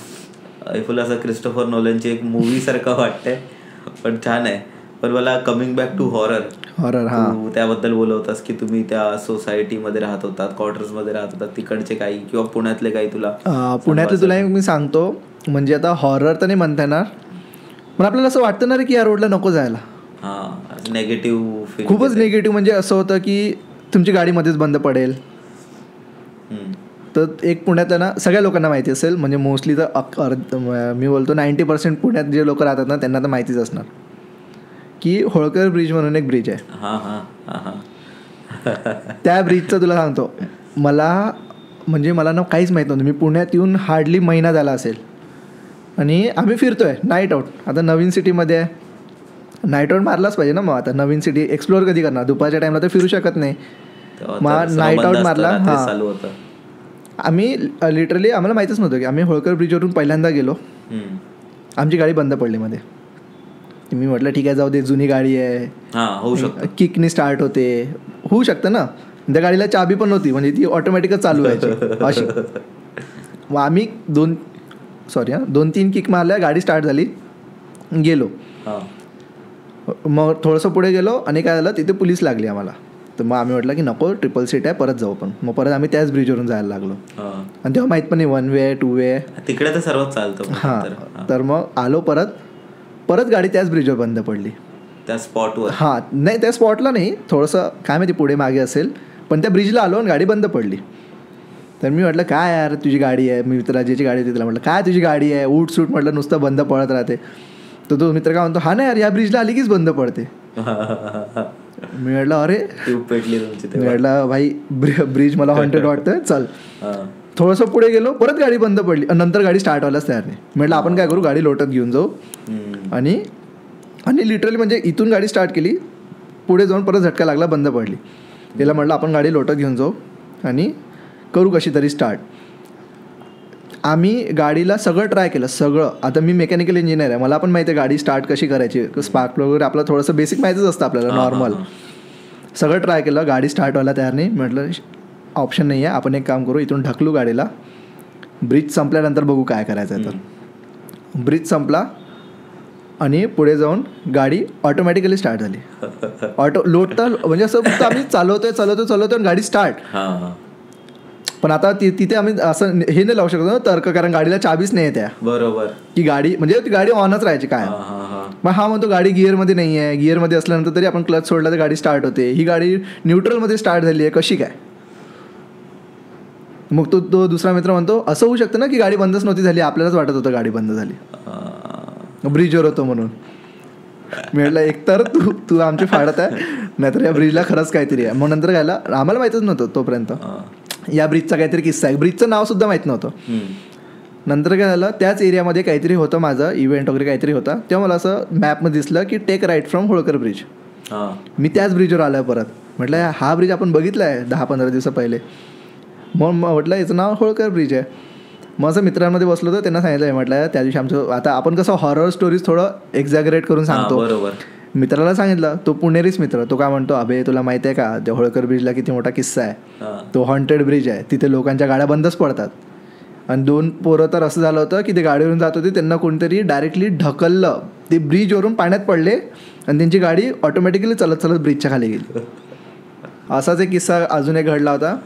ऐकून असं क्रिस्टोफर नोलनची एक मूवी सारखं वाटतंय, पण छान आहे. पण मला कमिंग बॅक टू हॉरर, हां, त्याबद्दल बोलवतास की तुम्ही त्या सोसायटीमध्ये राहत होतात, क्वार्टर्समध्ये राहत होतात, तिकडचे काही किंवा पुण्यातले काही पुण्यातले तुला मी सांगतो. म्हणजे आता हॉरर तर नाही म्हणता येणार, पण आपल्याला असं वाटतं ना रे की या रोडला नको जायला. हां, नेगेटिव्ह, खूपच नेगेटिव्ह. म्हणजे असं होतं की तुमची गाडीमध्येच बंद पडेल. तर एक पुण्यात ना सगळ्या लोकांना माहिती असेल, म्हणजे मोस्टली तर मी बोलतो 90% पुण्यात जे लोक राहतात ना त्यांना तर माहितीच असणार की होळकर ब्रिज म्हणून एक ब्रिज आहे. त्या ब्रिजचं तुला सांगतो, मला ना काहीच माहीत नव्हतं. मी पुण्यात येऊन हार्डली महिना झाला असेल आणि आम्ही फिरतोय नाईट आऊट. आता नवीन सिटीमध्ये आहे, नाईट आऊट मारलाच पाहिजे ना. मग आता नवीन सिटी एक्सप्लोअर कधी करणार, दुपारच्या टाईमला तर फिरू शकत नाही. मग नाईट आऊट मारला. हां, आम्ही लिटरली आम्हाला माहीतच नव्हतं की आम्ही होळकर ब्रिजवरून पहिल्यांदा गेलो, आमची गाडी बंद पडली मध्ये. मी म्हटलं ठीक आहे जाऊ दे, जुनी गाडी आहे, होऊ शकतं, किकनी स्टार्ट होते, होऊ शकतं ना. त्या गाडीला चाबी पण नव्हती, म्हणजे ती ऑटोमॅटिकच चालू व्हायची अशी. मग आम्ही 2-3 किक मारल्या, गाडी स्टार्ट झाली, गेलो. मग थोडंसं पुढे गेलो आणि काय झालं, तिथे पोलीस लागली आम्हाला. तर मग आम्ही म्हटलं की नको, ट्रिपल सीट आहे, परत जाऊ. पण मग परत आम्ही त्याच ब्रिजवरून जायला लागलो. आणि तेव्हा माहीत पण नाही 1 वे 2 वे तिकडे तर सर्वच चालतं. हां, तर मग आलो परत गाडी त्याच ब्रिजवर बंद पडली, त्या स्पॉटवर. हां, नाही त्या स्पॉटला नाही, थोडंसं काय माहिती पुढे मागे असेल, पण त्या ब्रिजला आलो आणि गाडी बंद पडली. तर मी म्हटलं काय यार तुझी गाडी आहे, मी मित्राची गाडी होती तिला म्हटलं काय तुझी गाडी आहे उठ सूट म्हटलं नुसतं बंद पडत राहते. तर तो मित्र काय म्हणतो हा ना यार या ब्रिजला आली कीच बंद पडते. मी म्हटलं अरे पेटली तुमची. मी म्हटलं भाई ब्रिज मला हॉन्टेड वाटतं चल. थोडंसं पुढे गेलो परत गाडी बंद पडली, नंतर गाडी स्टार्ट व्हायलाच तयार नाही. म्हटलं आपण काय करू गाडी लोटत घेऊन जाऊ. आणि लिटरली म्हणजे इथून गाडी स्टार्ट केली, पुढे जाऊन परत झटका लागला बंद पडली. त्याला म्हटलं आपण गाडी लोटत घेऊन जाऊ आणि करू कशी तरी स्टार्ट. आम्ही गाडीला सगळं ट्राय केलं सगळं. आता मी मेकॅनिकल इंजिनियर आहे, मला पण माहिती आहे गाडी स्टार्ट कशी करायची, स्पार्क प्लग वगैरे आपलं थोडंसं बेसिक माहितीच असतं आपल्याला नॉर्मल. सगळं ट्राय केलं, गाडी स्टार्ट व्हायला तयार नाही. म्हटलं ऑप्शन नाही आहे, आपण एक काम करू इथून ढकलू गाडीला, ब्रिज संपल्यानंतर बघू काय करायचं आहे. तर ब्रिज संपला आणि पुढे जाऊन गाडी ऑटोमॅटिकली स्टार्ट झाली. लोटता म्हणजे असं फक्त आम्ही चालवतोय गाडी स्टार्ट. पण आता तिथे आम्ही असं हे नाही लावू शकतो ना तर्क, कारण गाडीला चाबीच नाही आहे त्या बरोबर की गाडी म्हणजे ती गाडी ऑनच राहायची काय. मग हा म्हणतो गाडी गिअरमध्ये नाही आहे, गिअरमध्ये असल्यानंतर तरी आपण क्लच सोडला तर गाडी स्टार्ट होते, ही गाडी न्यूट्रलमध्ये स्टार्ट झाली आहे कशी काय. मग तो दुसरा मित्र म्हणतो असं होऊ शकतं ना की गाडी बंदच नव्हती झाली, आपल्यालाच वाटत होतं गाडी बंद झाली, ब्रिजवर होतो म्हणून. म्हटलं एकतर तू आमची फाडत आहे, नाहीतर या ब्रिजला खरंच काहीतरी आहे. मग नंतर घ्यायला आम्हाला माहीतच नव्हतं तोपर्यंत या ब्रिजचा काहीतरी किस्सा आहे, ब्रिजचं नाव सुद्धा माहीत नव्हतं. नंतर काय झालं त्याच एरियामध्ये काहीतरी होतं माझं इव्हेंट वगैरे काहीतरी होता, तेव्हा मला असं मॅपमध्ये दिसलं की take right from Holkar bridge. मी त्याच ब्रिजवर आलो आहे परत. म्हटलं हा ब्रिज आपण बघितला आहे 10-15 दिवस पहिले. मग म्हटलं याचं नाव होळकर ब्रिज आहे. मग असं मित्रांमध्ये बसलो होतो, त्यांना सांगितलं म्हटलं त्या दिवशी आमचं आता आपण कसं हॉरर स्टोरीज थोडं एक्झॅगरेट करून सांगतो. बरोबर. मित्राला सांगितलं, तो पुणेरीच मित्र, तो काय म्हणतो अबे तुला माहिती आहे का त्या होळकर ब्रिजला किती मोठा किस्सा आहे, तो हॉन्टेड ब्रिज आहे, तिथे लोकांच्या गाड्या बंदच पडतात. आणि 2 पोरं तर असं झालं होतं की ते गाडीवरून जात होते, त्यांना कोणतरी डायरेक्टली ढकललं, ते ब्रिजवरून पाण्यात पडले आणि त्यांची गाडी ऑटोमॅटिकली चालत ब्रिजच्या खाली गेली. असाच एक किस्सा अजून एक घडला होता.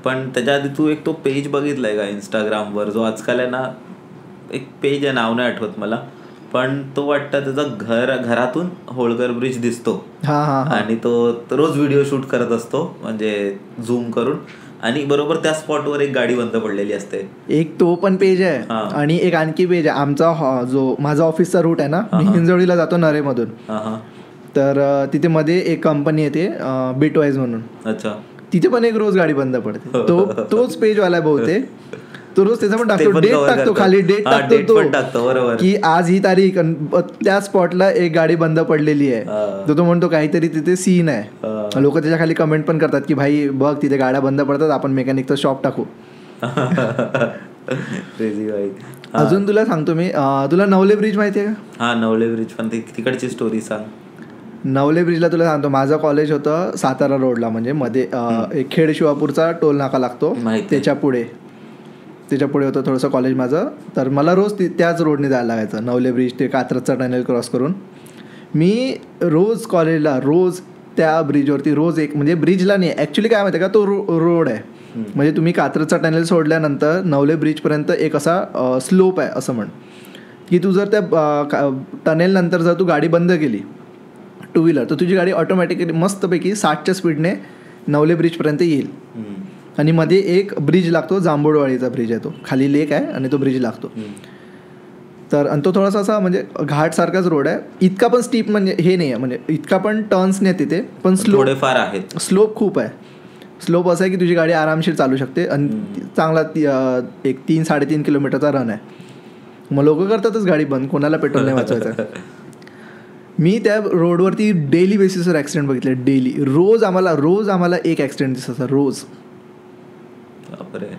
पण त्याच्या आधी तू एक तो पेज बघितलाय का इंस्टाग्रामवर, जो आजकाल आहे ना एक पेज आहे, नाव नाही आठवत मला, पण तो वाटतं त्याचा घरातून होळकर ब्रिज दिसतो आणि तो रोज व्हिडिओ शूट करत असतो म्हणजे झूम करून, आणि बरोबर त्या स्पॉटवर एक गाडी बंद पडलेली असते. एक तो पण पेज आहे आणि एक आणखी पेज आहे. आमचा जो माझा ऑफिसचा रूट आहे ना, मी हिंजवडीला जातो नरेमधून, तर तिथे मध्ये एक कंपनी येते बिटवाईज म्हणून. अच्छा. तिथे पण एक रोज गाडी बंद पडते. तोच पेजवाला बहुतेक तो रोज त्याचा पण टाकतो, डेट टाकतो खाली, डेट टाकतो बरोबर की आज ही तारीख, त्या स्पॉटला एक गाडी बंद पडलेली आहे. तो म्हणतो काहीतरी तिथे सीन आहे. लोक त्याच्या खाली कमेंट पण करतात की भाई बघ तिथे गाड्या बंद पडतात, आपण मेकॅनिकचं शॉप टाकू. अजून तुला सांगतो मी, तुला नवले ब्रिज माहिती आहे का? हा नवले ब्रिज, पण तिकडची स्टोरी सांग. नवले ब्रिजला तुला सांगतो, माझं कॉलेज होतं सातारा रोडला, म्हणजे मध्ये एक खेड शिवापूरचा टोल नाका लागतो, त्याच्या पुढे होतं थोडंसं कॉलेज माझं. तर मला रोज त्याच रोडने जायला लागायचं, नवले ब्रिज ते कात्रजचा टनेल क्रॉस करून. मी रोज कॉलेजला रोज त्या ब्रिजवरती रोज एक, म्हणजे ब्रिजला नाही ॲक्च्युली काय माहिती आहे का, तो रोड आहे. म्हणजे तुम्ही कात्रजचा टनेल सोडल्यानंतर नवले ब्रिजपर्यंत एक असा स्लोप आहे असं म्हण, की तू जर त्या टनेल नंतर जर तू गाडी बंद केली टू व्हीलर, तर तुझी गाडी ऑटोमॅटिकली मस्तपैकी 60च्या स्पीडने नवले ब्रिजपर्यंत येईल. आणि मध्ये एक ब्रिज लागतो, जांभूळवाडीचा ब्रिज आहे, तो खाली लेक आहे आणि तो ब्रिज लागतो. तर आणि तो थोडासा असा म्हणजे घाटसारखाच रोड आहे, इतका पण स्टीप म्हणजे हे नाही आहे, म्हणजे इतका पण टर्न्स नाही तिथे, पण थोडेफार आहेत, स्लोप खूप आहे. स्लोप असं आहे की तुझी गाडी आरामशीर चालू शकते आणि चांगला एक 3-3.5 किलोमीटरचा रन आहे. मग लोक करतातच गाडी बंद, कोणाला पेट्रोल नाही वाचवायचं. मी त्या रोडवरती डेली बेसिसवर ॲक्सिडेंट बघितले, डेली रोज आम्हाला एक ॲक्सिडेंट दिसत रोज.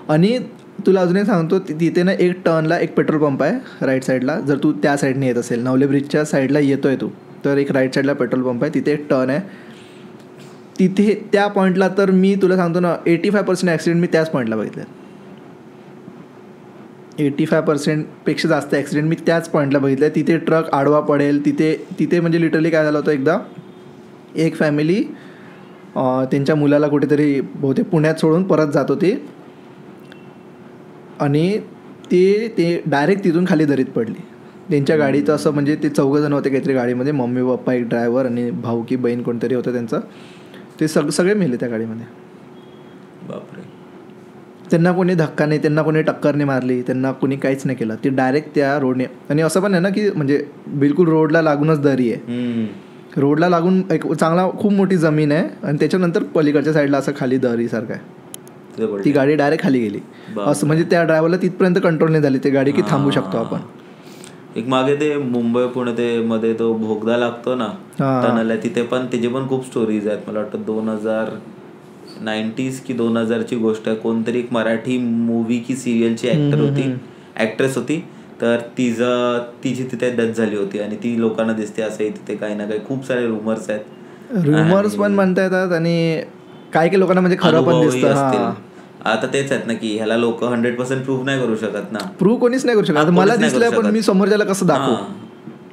आणि तुला अजूनही सांगतो, तिथे ना एक टर्नला एक पेट्रोल पंप आहे राईट साईडला. जर तू त्या साईडने येत असेल, नवले ब्रिजच्या साईडला येतोय तू, तर एक राईट साईडला पेट्रोल पंप आहे, तिथे एक टर्न आहे. तिथे त्या पॉईंटला तर मी तुला सांगतो ना 85% ॲक्सिडेंट मी त्याच पॉईंटला बघितले. 85% जास्त ॲक्सिडेंट मी त्याच पॉईंटला बघितले. तिथे ट्रक आडवा पडेल, तिथे म्हणजे लिटरली काय झालं होतं, एकदा एक फॅमिली त्यांच्या मुलाला कुठेतरी बहुतेक पुण्यात सोडून परत जात होती आणि ते डायरेक्ट तिथून खाली दरीत पडली. त्यांच्या गाडीचं असं म्हणजे ते 4 जण होते काहीतरी गाडीमध्ये, मम्मी पप्पा एक ड्रायव्हर आणि भाऊ की बहीण कोणतरी होतं त्यांचं, ते सगळे मेले त्या गाडीमध्ये. बापरे. त्यांना कोणी धक्का नाही, त्यांना कोणी टक्कर नाही मारली, त्यांना कोणी काहीच नाही केलं. ते डायरेक्ट त्या रोडने, आणि असं पण आहे ना की म्हणजे बिलकुल रोडला लागूनच दरी आहे, रोडला लागून एक चांगला खूप मोठी जमीन आहे आणि त्याच्यानंतर पलीकडच्या साईडला असं खाली दरीसारखं आहे. ती गाडी डायरेक्ट खाली गेली. असं म्हणजे त्या ड्रायव्हरला तिथपर्यंत कंट्रोल नाही झाली ती गाडी की थांबू शकतो आपण. एक मागे ते मुंबई पुणे ते मध्ये तो भोगदा लागतो ना टनल आहे, तिथे पण त्याचे पण खूप स्टोरीज आहेत. मला वाटतं 2090s की 2000ची गोष्ट आहे. कोणतरी एक मराठी मूवी की सिरियलची ऍक्ट्रेस होती, तर तिची तिथे डेथ झाली होती आणि ती लोकांना दिसते असं. तिथे काही ना काही खूप सारे रुमर्स आहेत, रुमर्स पण म्हणता येतात आणि काही लोकांना म्हणजे खरं पण दिसतं. आता तेच आहेत ना की ह्याला लोक 100% प्रूव्ह नाही करू शकत ना. प्रूव्ह कोणीच नाही करू शकत. मला दिसलंय पण मी समोरच्याला कसं दाखवू,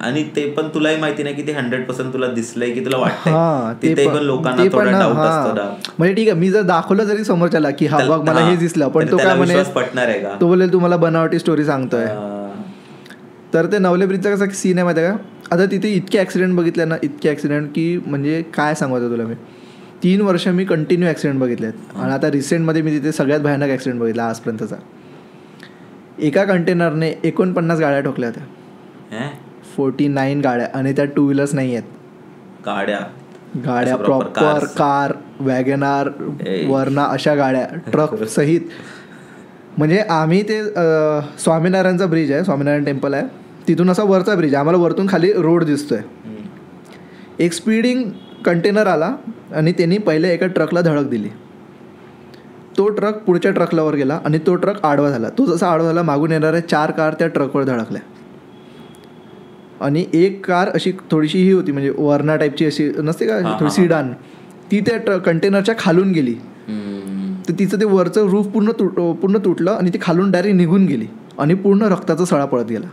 आणि ते पण तुलाही माहिती नाही की ते 100% तुला दिसलंय की तुला वाटतंय. ते पण लोकांना थोडा डाऊट असतो. म्हणजे ठीक आहे, मी जर दाखवलं जरी समोरच्याला की हा बघ मला हे दिसलं, पण तो काय म्हणे पटणार आहे का, तो बोलेल तुम्हाला बनावटी स्टोरी सांगतोय. तर ते नवले ब्रिजचा कसा सीन आहे माहिती आहे का. आता तिथे इतके ऍक्सिडेंट बघितले ना, इतके ऍक्सिडेंट की म्हणजे काय सांगतो तुला. मी 3 वर्ष मी कंटिन्यू ऍक्सिडेंट बघितले आहेत आणि आता रिसेंटमध्ये मी तिथे सगळ्यात भयानक ऍक्सिडेंट बघितला आजपर्यंतचा. एका कंटेनरने 49 गाड्या ठोकल्या होत्या, 49 गाड्या, आणि त्या 2 व्हीलर्स नाही आहेत, गाड्या प्रॉपर कार, वॅगनार, वर्ना अशा गाड्या ट्रक सहित. म्हणजे आम्ही ते स्वामीनारायणचा ब्रिज आहे, स्वामीनारायण टेम्पल आहे, तिथून असा वरचा ब्रिज आहे, आम्हाला वरतून खाली रोड दिसतोय. एक स्पीडिंग कंटेनर आला आणि त्यांनी पहिले एका ट्रकला धडक दिली. तो ट्रक पुढच्या ट्रकला वर गेला आणि तो ट्रक आडवा झाला. तो जसा आडवा झाला, मागून येणाऱ्या 4 कार त्या ट्रकवर धडकल्या आणि एक कार अशी थोडीशी ही होती, म्हणजे वर्ना टाईपची अशी नसते का, थोडी सिडान, ती त्या कंटेनरच्या खालून गेली. तर तिचं ते वरचं रूफ पूर्ण तुटलं आणि ती खालून डायरेक्ट निघून गेली आणि पूर्ण रक्ताचा सळा पळत गेला.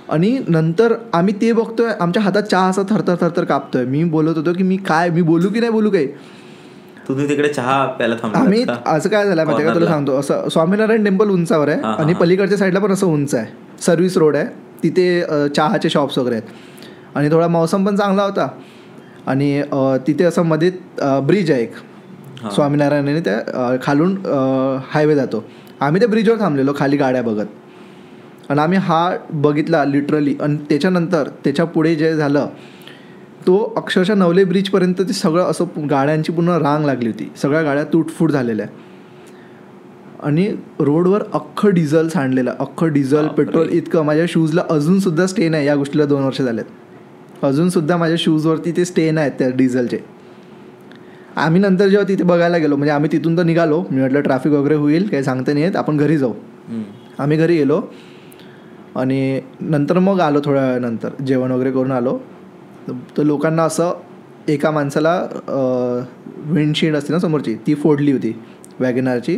आणि नंतर आम्ही ते बघतोय, आमच्या हातात चहा असा थरथर थरथर कापतोय. मी बोलत होतो की मी बोलू की नाही बोलू काही. तुम्ही तिकडे चहा प्यायला थांबला. आम्ही असं काय झालं माहिती का तुला सांगतो. असं स्वामीनारायण टेम्पल उंचावर आहे आणि पलीकडच्या साईडला पण असं उंच आहे, सर्व्हिस रोड आहे, तिथे चहाचे शॉप्स वगैरे आहेत आणि थोडा मौसम पण चांगला होता आणि तिथे असं मध्ये ब्रिज आहे एक स्वामीनारायण, त्या खालून हायवे जातो. आम्ही त्या ब्रिजवर थांबलेलो खाली गाड्या बघत आणि आम्ही हा बघितला लिटरली. आणि त्याच्यानंतर त्याच्या पुढे जे झालं, तो अक्षरशः नवले ब्रिजपर्यंत ते सगळं असं गाड्यांची पूर्ण रांग लागली होती, सगळ्या गाड्या तुटफूट झालेल्या आणि रोडवर अख्खं डिझेल सांडलेलं, अख्खं डिझेल पेट्रोल इतकं. माझ्या शूजला अजूनसुद्धा स्टेन आहे, या गोष्टीला 2 वर्ष झालेत, अजूनसुद्धा माझ्या शूजवरती ते स्टेन आहेत त्या डिझेलचे. आम्ही नंतर जेव्हा तिथे बघायला गेलो, म्हणजे आम्ही तिथून तर निघालो, मी म्हटलं ट्रॅफिक वगैरे होईल, काही सांगता नाही येत, आपण घरी जाऊ. आम्ही घरी गेलो आणि नंतर मग आलो, थोड्या वेळानंतर जेवण वगैरे करून आलो. तर लोकांना असं एका माणसाला विंडशील्ड असते ना समोरची, ती फोडली होती वॅगनारची.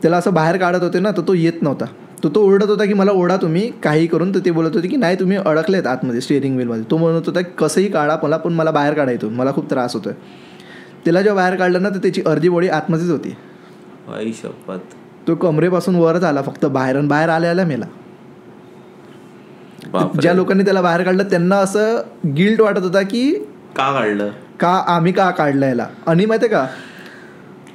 त्याला असं बाहेर काढत होते ना, तर तो येत नव्हता. तो ओरडत होता की मला ओढा तुम्ही काही करून. तर ते बोलत होते की नाही तुम्ही अडकलेत आतमध्ये स्टिअरिंग व्हीलमध्ये. तो म्हणत होता कसंही काढा पण मला बाहेर काढायचं, मला खूप त्रास होतोय. त्याला जेव्हा बाहेर काढलं ना, तर त्याची अर्धी बॉडी आतमध्येच होती. तो कमरेपासून वरच आला फक्त, बाहेर आल्या मेला. ज्या लोकांनी त्याला बाहेर काढलं त्यांना असं गिल्ट वाटत होता की आम्ही का काढलं याला. आणि माहिती का,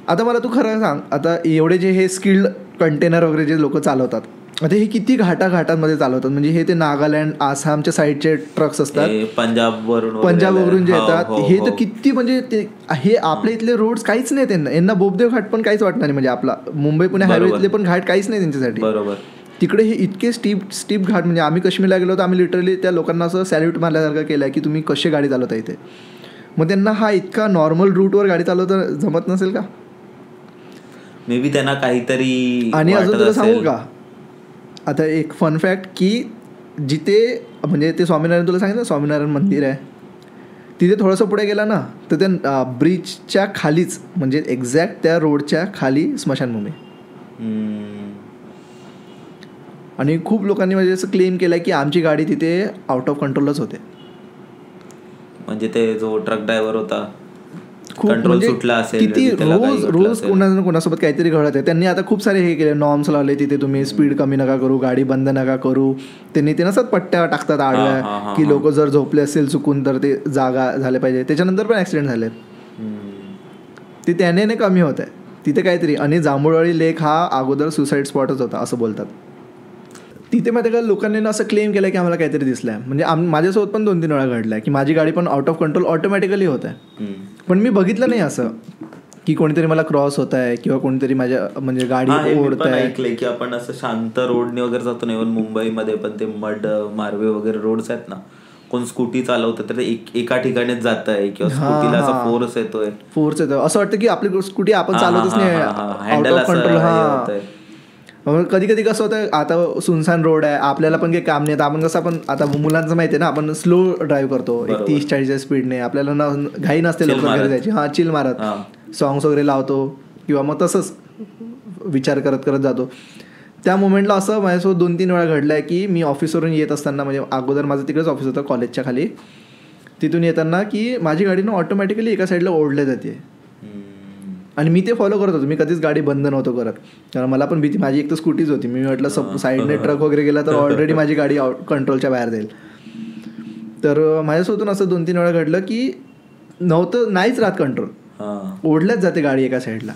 आता मला तू खरं सांग, आता एवढे जे हे स्किल्ड कंटेनर वगैरे जे लोक चालवतात, आता हे किती घाटांमध्ये चालवतात. म्हणजे हे ते नागालँड आसामच्या साईडचे ट्रक्स असतात, पंजाबवरून जे येतात. हे तर किती म्हणजे ते हे आपल्या इथले रोड्स काहीच नाही यांना बोबदेव घाट पण काहीच वाटणार नाही. म्हणजे आपला मुंबई पुणे हायवेतले पण घाट काहीच नाही त्यांच्यासाठी. बरोबर. तिकडे हे इतके स्टीप घाट. म्हणजे आम्ही काश्मीरला गेलो तर आम्ही लिटरली त्या लोकांना असं सॅल्यूट मारल्यासारखं केलं की तुम्ही कशी गाडी चालवता इथे. मग त्यांना हा इतका नॉर्मल रूटवर गाडी चालवता जमत नसेल का, मे बी त्यांना काहीतरी. आणि अजून तुला सांगू का, आता एक फन फॅक्ट की जिथे म्हणजे ते स्वामीनारायण, तुला सांगितलं स्वामीनारायण मंदिर आहे, तिथे थोडंसं पुढे गेला ना, तर त्या ब्रिजच्या खालीच, म्हणजे एक्झॅक्ट त्या रोडच्या खाली स्मशानभूमी. आणि खूप लोकांनी म्हणजे असं क्लेम केलं की आमची गाडी तिथे आउट ऑफ कंट्रोलच होते. म्हणजे ते जो ट्रक ड्रायव्हर होता खूप म्हणजे किती रोज कोणासोबत काहीतरी घडत आहे. त्यांनी आता खूप सारे हे केले, नॉर्म्स लावले तिथे, तुम्ही स्पीड कमी नका करू, गाडी बंद नका करू. त्यांनी ते नसत पट्ट्या टाकतात आडव्या की लोक जर झोपले असेल चुकून तर ते जागा झाले पाहिजे. त्याच्यानंतर पण ऍक्सिडेंट झाले. ते त्याने कमी होत आहे तिथे काहीतरी. आणि जांभूळवाडी लेक हा अगोदर सुसाईड स्पॉटच होता असं बोलतात तिथे. माहिती का लोकांनी असं क्लेम केलं की आम्हाला काहीतरी दिसलंय. म्हणजे माझ्यासोबत पण 2-3 वेळा घडलं आहे की माझी गाडी पण आउट ऑफ कंट्रोल ऑटोमॅटिकली होत आहे, पण मी बघितलं नाही असं की कोणीतरी मला क्रॉस होत आहे किंवा कोणीतरी माझ्या म्हणजे गाडी ओढत आहे. ऐकलंय की आपण असं शांत रोडने वगैरे जातो ना, इव्हन मुंबईमध्ये पण ते मार्वे वगैरे रोड्स आहेत ना, कोण स्कूटी चालवतं तर एका ठिकाणीच जात आहे किंवा स्कूटीला असा फोर्स येतोय असं वाटतं की आपली स्कूटी आपण चालवतच नाही, आउट ऑफ कंट्रोल. कधी कधी कसं होतं आता सुनसान रोड आहे, आपल्याला पण काही काम नाही, आपण कसं आपण आता मुलांचं माहिती आहे ना, आपण स्लो ड्राईव्ह करतो 30-40 स्पीडने, आपल्याला घाई नसते लवकर घरी जायची, चिल मारत सॉंग्स वगैरे लावतो किंवा मग तसंच विचार करत करत जातो. त्या मोमेंटला असं माझ्यासोबत 2-3 वेळा घडलं आहे की मी ऑफिसवरून येत असताना, म्हणजे अगोदर माझं तिकडेच ऑफिस होतं कॉलेजच्या खाली, तिथून येताना की माझी गाडी ऑटोमॅटिकली एका साईडला ओढल्या जाते आणि मी ते फॉलो करत होतो. मी कधीच गाडी बंद नव्हतो करत, कारण मला पण भीती, माझी एक तर स्कूटीच होती. मी म्हटलं साईडने ट्रक वगैरे गेला तर ऑलरेडी माझी गाडी कंट्रोलच्या बाहेर जाईल. तर माझ्यासोबतून असं 2-3 वेळा घडलं की नाहीच राहत कंट्रोल, ओढल्याच जाते गाडी एका साईडला.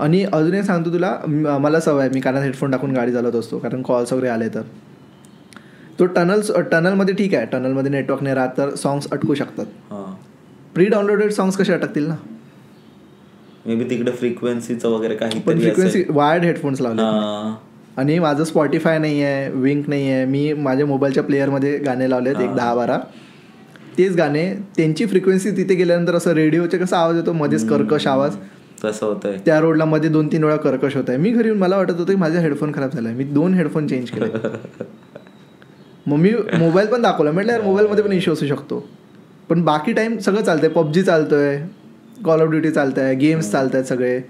आणि अजून एक सांगतो तुला, मला सवय, मी कानात हेडफोन टाकून गाडी चालवत असतो कारण कॉल्स वगैरे आले तर. तो टनलमध्ये ठीक आहे, टनलमध्ये नेटवर्क नाही राहत तर सॉंग्स अटकू शकतात. प्री डाउनलोडेड सॉंग्स कसे अटकतील ना, मे बी तिकडे फ्रिक्वेन्सीचं वगैरे काही, पण फ्रिक्वेन्सी वायर्ड हेडफोन्स लावले. आणि माझं स्पॉटिफाय नाही आहे, विंक नाही आहे, मी माझ्या मोबाईलच्या प्लेअरमध्ये गाणे लावलेत एक 10-12, तेच गाणे. त्यांची फ्रिक्वेन्सी तिथे गेल्यानंतर असं रेडिओचे कसा आवाज येतो मध्येच कर्कश आवाज, तसं होतंय त्या रोडला मध्ये 2-3 वेळा कर्कश होत आहे. मी घरी मला वाटत होतं की माझा हेडफोन खराब झाला आहे, मी 2 हेडफोन चेंज केले. मग मी मोबाईल पण दाखवला, म्हटलं यार मोबाईलमध्ये पण इश्यू असू शकतो, पण बाकी टाइम सगळं चालतंय. PUBG चालतोय, कॉल ऑफ ड्युटी चालत आहे, गेम्स चालत आहेत, सगळे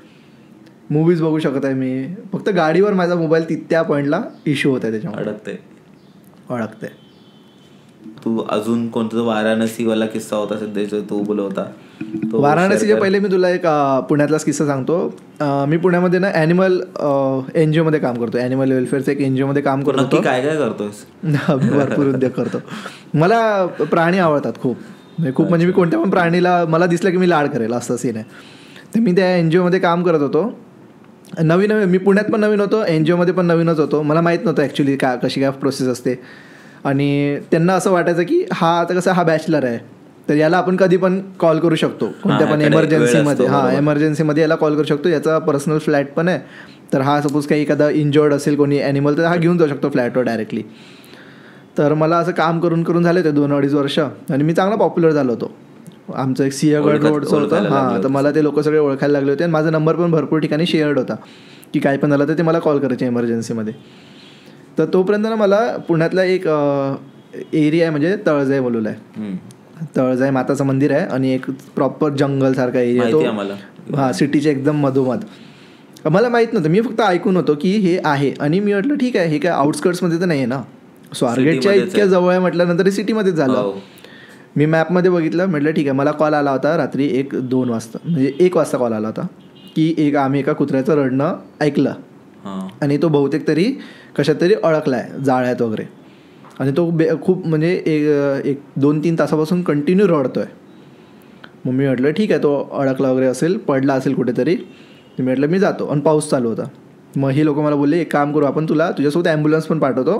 मूवीज बघू शकत आहे मी. फक्त गाडीवर माझा मोबाईल त्या पॉईंटला इश्यू होत आहे, त्याच्यामुळे अडकते. तू अजून कोणता वाराणसीवाला किस्सा होता सध्याचा तो बोलला होता? वाराणसीच्या पहिले मी तुला एक पुण्यातलाच किस्सा सांगतो. मी पुण्यामध्ये ना ॲनिमल NGO मध्ये काम करतो, ॲनिमल वेलफेअरचं एक NGO मध्ये काम करतो. काय काय करतोस? भरपूर उद्योग करतो. मला प्राणी आवडतात खूप, म्हणजे मी कोणत्या पण प्राणीला मला दिसलं की मी लाड करेल असं सीन आहे. तर मी त्या NGO मध्ये काम करत होतो. नवीन मी पुण्यात पण नवीन होतो, NGO मध्ये पण नवीनच होतो. मला माहीत नव्हतं ॲक्च्युली कशी काय प्रोसेस असते. आणि त्यांना असं वाटायचं की आता कसं हा बॅचलर आहे तर याला आपण कधी पण कॉल करू शकतो, कोणत्या पण एमर्जन्सीमध्ये. एमर्जन्सीमध्ये याला कॉल करू शकतो, याचा पर्सनल फ्लॅट पण आहे, तर हा सपोज काही एखादा इंजर्ड असेल कोणी ॲनिमल तर हा घेऊन जाऊ शकतो फ्लॅटवर डायरेक्टली. तर मला असं काम करून झाले होते 2-2.5 वर्ष आणि मी चांगला पॉप्युलर झालो होतो. आमचं एक सिंहगड रोडचं होतं, तर मला ते लोक सगळे ओळखायला लागले होते आणि माझा नंबर पण भरपूर ठिकाणी शेअर्ड होता की काय पण झालं तर ते मला कॉल करायचे एमर्जन्सीमध्ये. तर तोपर्यंत ना मला पुण्यातला एक एरिया आहे, म्हणजे तळजाई बोलवलं आहे. तळजाई माताचं मंदिर आहे आणि एक प्रॉपर जंगलसारखा एरिया तो, सिटीच्या एकदम मधोमध. मला माहीत नव्हतं, मी फक्त ऐकून होतो की हे आहे. आणि मी म्हटलं ठीक आहे, हे काय आउटस्कर्ट्समध्ये तर नाही आहे ना, स्वारगेटच्या इतक्या जवळ आहे म्हटल्यानंतर हे सिटीमध्येच झालं. मी मॅपमध्ये बघितलं, म्हटलं ठीक आहे. मला कॉल आला होता रात्री 1-2 वाजता, म्हणजे 1 वाजता कॉल आला होता की आम्ही एका कुत्र्याचं रडणं ऐकलं आणि तो बहुतेक तरी कशात तरी अडकला आहे जाळ्यात वगैरे, आणि तो खूप म्हणजे एक 2-3 तासापासून कंटिन्यू रडतो आहे. मग मी म्हटलं ठीक आहे, तो अडकला वगैरे असेल, पडला असेल कुठेतरी. मी म्हटलं मी जातो, आणि पाऊस चालू होता. मग हे लोक मला बोलले एक काम करू, आपण तुझ्यासोबत ॲम्ब्युलन्स पण पाठवतो,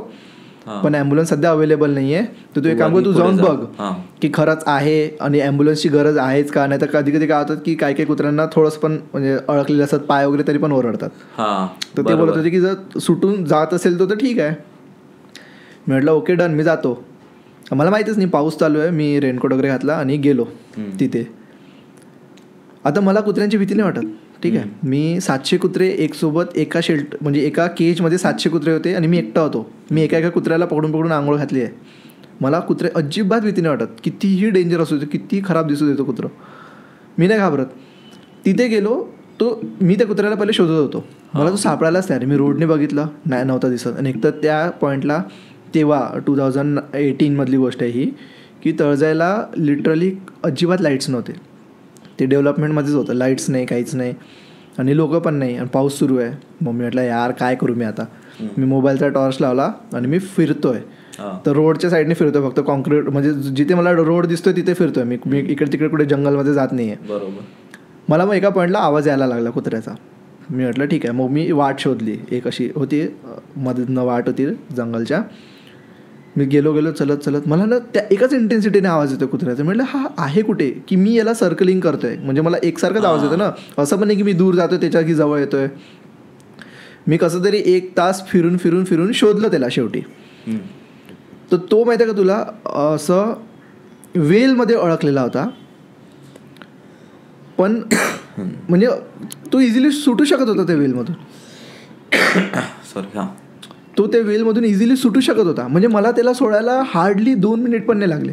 पण ॲम्ब्युलन्स सध्या अवेलेबल नाही आहे, तर तू एक काम कर, तू जाऊन बघ की खरंच आहे आणि ॲम्ब्युलन्सची गरज आहेच का. नाही तर कधी कधी काय होतात की काही कुत्र्यांना थोडंसं पण म्हणजे अडकलेले असतात पाय वगैरे, तरी पण ओरडतात. तर ते बोलत होते की जर सुटून जात असेल तर ठीक आहे. मी म्हटलं ओके डन, मी जातो. मला माहीतच नाही पाऊस चालू आहे, मी रेनकोट वगैरे घातला आणि गेलो तिथे. आता मला कुत्र्यांची भीती नाही वाटत, ठीक आहे. मी 700 कुत्रे एक सोबत एका म्हणजे एका केजमध्ये 700 कुत्रे होते आणि मी एकटा होतो. मी एका कुत्र्याला पकडून आंघोळ घातली आहे. मला कुत्रे अजिबात भीती नाही वाटत, कितीही डेंजर असू दे, किती खराब दिसू देतो कुत्रं, मी नाही घाबरत. तिथे गेलो, मी त्या कुत्र्याला पहिले शोधत होतो, मला तो सापडायलाच तयार. मी रोडने बघितलं, नव्हता दिसत. आणि एकतर त्या पॉईंटला तेव्हा 2018 गोष्ट आहे ही, की तळजायला लिटरली अजिबात लाईट्स नव्हते. ते डेव्हलपमेंटमध्येच होतं, लाईट्स नाही, काहीच नाही, आणि लोकं पण नाही, आणि पाऊस सुरू आहे. मग मी म्हटलं यार काय करू मी आता. मी मोबाईलचा टॉर्च लावला आणि मी फिरतोय, तर रोडच्या साईडने फिरतोय, फक्त कॉन्क्रीट म्हणजे जिथे मला रोड दिसतोय तिथे फिरतोय मी इकडे तिकडे कुठे जंगलमध्ये जात नाही आहे. मला मग एका पॉईंटला आवाज यायला लागला कुत्र्याचा. मी म्हटलं ठीक आहे. मग मी वाट शोधली, एक अशी होती मधनं वाट होती जंगलच्या. मी गेलो चलत मला ना त्या एकाच इंटेन्सिटीने आवाज येतो कुत्र्याचा. म्हटलं हा आहे कुठे, की मी याला सर्कलिंग करतोय, म्हणजे मला एकसारखाच आवाज येतो ना, असं पण नाही की मी दूर जातोय त्याच्या की जवळ येतोय. मी कसं तरी 1 तास फिरून शोधलं त्याला शेवटी. तर तो माहिती आहे का तुला, असं वेलमध्ये अडकलेला होता. पण म्हणजे तो इझिली सुटू शकत होता त्या वेलमधून. तो त्या वेलमधून इझिली सुटू शकत होता. म्हणजे मला त्याला सोडायला हार्डली 2 मिनिट पण नाही लागले.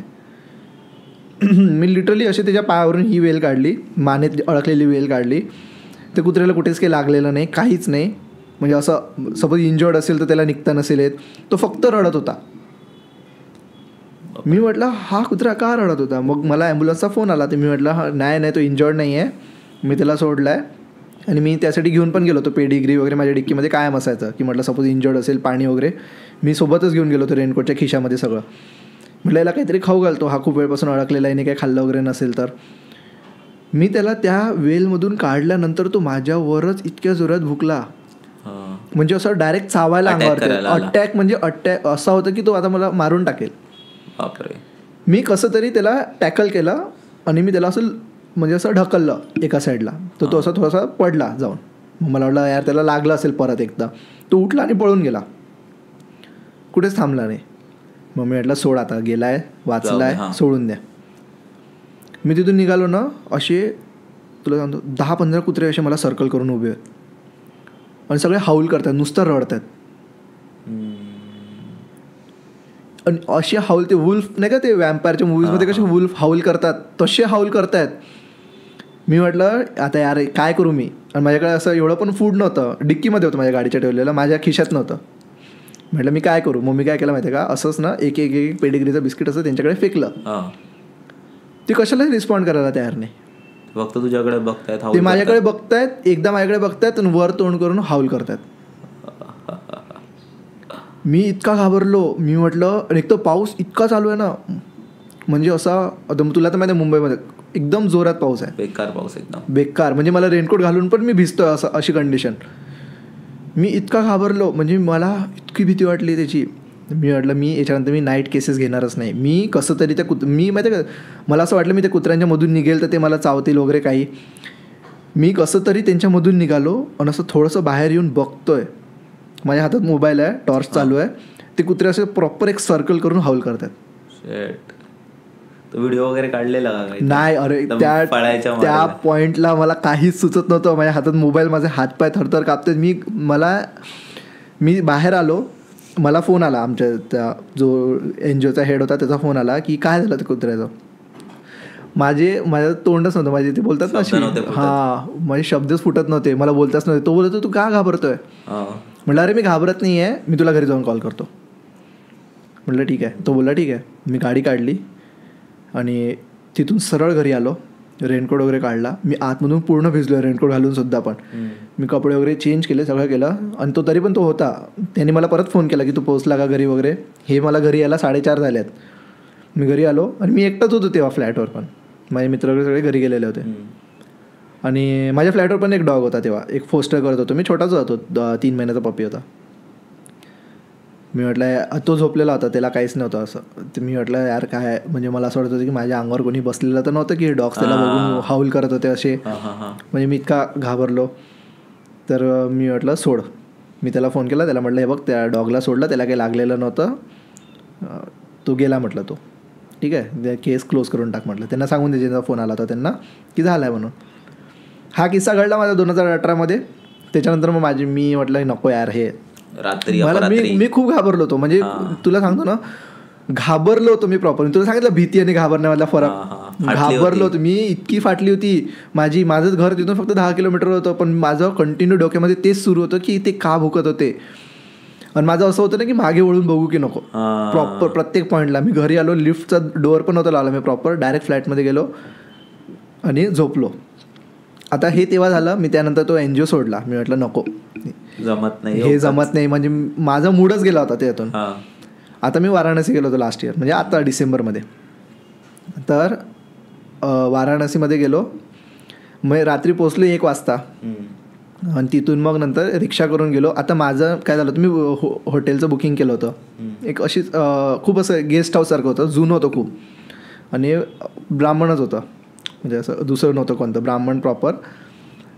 मी लिटरली अशी त्याच्या पायावरून ही वेल काढली, मानेत अडकलेली वेल काढली. त्या कुत्र्याला कुठेच काही लागलेलं नाही, काहीच नाही. म्हणजे असं सपोज इंजर्ड असेल तर त्याला निघता नसेल येत. तो फक्त रडत होता. मी म्हटलं हा कुत्रा का रडत होता. मग मला ॲम्ब्युलन्सचा फोन आला. तर मी म्हटलं नाही तो इंजर्ड नाही आहे, मी त्याला सोडला आहे. आणि मी त्यासाठी घेऊन पण गेलो होतो पेडिग्री वगैरे माझ्या डिक्कीमध्ये कायम असायचं, की म्हटलं सपोज इंजर्ड असेल, पाणी वगैरे मी सोबतच घेऊन गेलो होतो रेनकोटच्या खिशामध्ये सगळं. म्हटलं याला काहीतरी खाऊ घालतो, हा खूप वेळपासून अडकलेला आहे, काही खाल्लं वगैरे नसेल तर. मी त्याला त्या वेलमधून काढल्यानंतर तो माझ्यावरच इतक्या जोरात भुकला, म्हणजे असं डायरेक्ट चावायला अंगावर. अटॅक म्हणजे अटॅक असा होता की तो आता मला मारून टाकेल. मी कसं तरी त्याला टॅकल केलं आणि मी त्याला असं म्हणजे असं ढकललं एका साईडला. तर तो असा थोडासा पडला जाऊन. मग मला वाटलं यार त्याला लागलं असेल परत एकदा. तो उठला आणि पळून गेला, कुठेच थांबला नाही. मग मी म्हटलं सोड आता, गेलाय वाचलाय, सोडून द्या. मी तिथून निघालो ना, असे तुला सांगतो 10-15 कुत्रे असे मला सर्कल करून उभे आहेत आणि सगळे हाऊल करतात, नुसतं रडतात. आणि असे हाऊल, ते वुल्फ नाही का ते वॅम्पायरच्या मूवीजमध्ये कसे वुल्फ हाऊल करतात तसे हाऊल करतायत. मी म्हटलं आता यार काय करू मी. आणि माझ्याकडे असं एवढं पण फूड नव्हतं, डिक्कीमध्ये होतं माझ्या गाडीच्या ठेवलेलं, माझ्या खिशात नव्हतं. म्हटलं मी काय करू. मग मी काय केलं माहिती आहे का, असंच ना एक पेडिग्रीचं बिस्किट असं त्यांच्याकडे फेकलं. ते कशालाही रिस्पॉन्ड करायला तयार नाही. फक्त तुझ्याकडे बघतायत, ते माझ्याकडे बघतायत, एकदा माझ्याकडे बघतायत आणि वर तोंड करून हाऊल करतायत. मी इतका घाबरलो. मी म्हटलं, एक तर पाऊस इतका चालू आहे ना, म्हणजे असा आता तुला तर माहिती आहे मुंबईमध्ये एकदम जोरात पाऊस आहे, बेकार पाऊस, एकदम बेकार. म्हणजे मला रेनकोट घालून पण मी भिजतोय असं, अशी कंडिशन. मी इतका घाबरलो, म्हणजे मला इतकी भीती वाटली त्याची. मी म्हटलं मी याच्यानंतर मी नाईट केसेस घेणारच नाही. मी कसं तरी त्या मी माहिती आहे का, मला असं वाटलं मी त्या कुत्र्यांच्या मधून निघेल तर ते मला चावतील वगैरे काही. मी कसं तरी त्यांच्यामधून निघालो आणि असं थोडंसं बाहेर येऊन बघतोय. माझ्या हातात मोबाईल आहे, टॉर्च चालू आहे. ते कुत्रे असे प्रॉपर एक सर्कल करून हाऊल करतात. तो व्हिडिओ वगैरे काढलेला नाही. अरे त्या पॉइंटला मला काहीच सुचत नव्हतं. माझ्या हातात मोबाईल, माझे हातपाय थरथर कापतात. मी बाहेर आलो, मला फोन आला आमच्या त्या जो NGOचा हेड होता त्याचा फोन आला की काय झालं ते कुत्र्याचं. माझं तोंडच नव्हतं, माझे ते बोलतात ना अशी, माझे शब्दच फुटत नव्हते, मला बोलताच नव्हते. तो बोलतो तू का घाबरतोय. म्हटलं अरे मी घाबरत नाही आहे, मी तुला घरी जाऊन कॉल करतो. म्हटलं ठीक आहे. तो बोलला ठीक आहे. मी गाडी काढली आणि तिथून सरळ घरी आलो. रेनकोट वगैरे काढला. मी आतमधून पूर्ण भिजलो रेनकोट घालून सुद्धा. पण मी कपडे वगैरे चेंज केले, सगळं केलं. आणि तो तरी पण तो होता. त्याने मला परत फोन केला की तू पोहोचला का घरी वगैरे. हे मला घरी यायला 4:30 झाले आहेत. मी घरी आलो आणि मी एकटाच होतो तेव्हा फ्लॅटवर. पण माझे मित्र वगैरे सगळे घरी गेलेले होते. आणि माझ्या फ्लॅटवर पण एक डॉग होता तेव्हा, एक फोस्टर करत होतो मी, छोटाच होतो, 3 महिन्याचा पप्पी होता. मी म्हटलं तो झोपलेला होता, त्याला काहीच नव्हतं असं. तर मी म्हटलं यार काय, म्हणजे मला असं वाटत होतं की माझ्या अंगावर कोणी बसलेलं तर नव्हतं की डॉग्स त्याला बघून हाऊल करत होते असे. म्हणजे मी इतका घाबरलो. तर मी म्हटलं सोड. मी त्याला फोन केला, त्याला म्हटलं हे बघ त्या डॉगला सोडलं, त्याला काही लागलेलं नव्हतं, तो गेला म्हटलं तो ठीक आहे, केस क्लोज करून टाक म्हटलं. त्यांना सांगून द्यायचा फोन आला होता त्यांना की झाला आहे म्हणून. हा किस्सा घडला माझा 2018 त्याच्यानंतर मग मी म्हटलं नको यार हे रात्री मला मी खूप घाबरलो होतो. म्हणजे तुला सांगतो ना, घाबरलो होतो मी प्रॉपर. तुला सांगितलं भीती आणि घाबरण्यामधला फरक. घाबरलो होतो मी, इतकी फाटली होती माझं घर तिथून फक्त 10 किलोमीटर होतं. पण माझं कंटिन्यू डोक्यामध्ये तेच सुरू होतं की ते का भुकत होते. आणि माझं असं होतं ना की मागे वळून बघू की नको. प्रॉपर प्रत्येक पॉईंटला मी घरी आलो, लिफ्टचा डोअर पण नव्हता लावला मी, प्रॉपर डायरेक्ट फ्लॅटमध्ये गेलो आणि झोपलो. आता हे तेव्हा झालं. मी त्यानंतर तो NGO सोडला. मी म्हटलं नको, जमत नाही, हे जमत नाही. म्हणजे माझा मूडच गेला होता त्यातून. आता मी वाराणसी गेलो होतो लास्ट इयर, म्हणजे आता डिसेंबरमध्ये. तर वाराणसीमध्ये गेलो मग रात्री पोचलो 1 वाजता आणि तिथून मग नंतर रिक्षा करून गेलो. आता माझं काय झालं होतं, मी हॉटेलचं बुकिंग केलं होतं एक अशीच खूप असं गेस्ट हाऊससारखं होतं, जुनं होतं खूप आणि ब्राह्मणच होतं, म्हणजे असं दुसरं नव्हतं कोणतं, ब्राह्मण प्रॉपर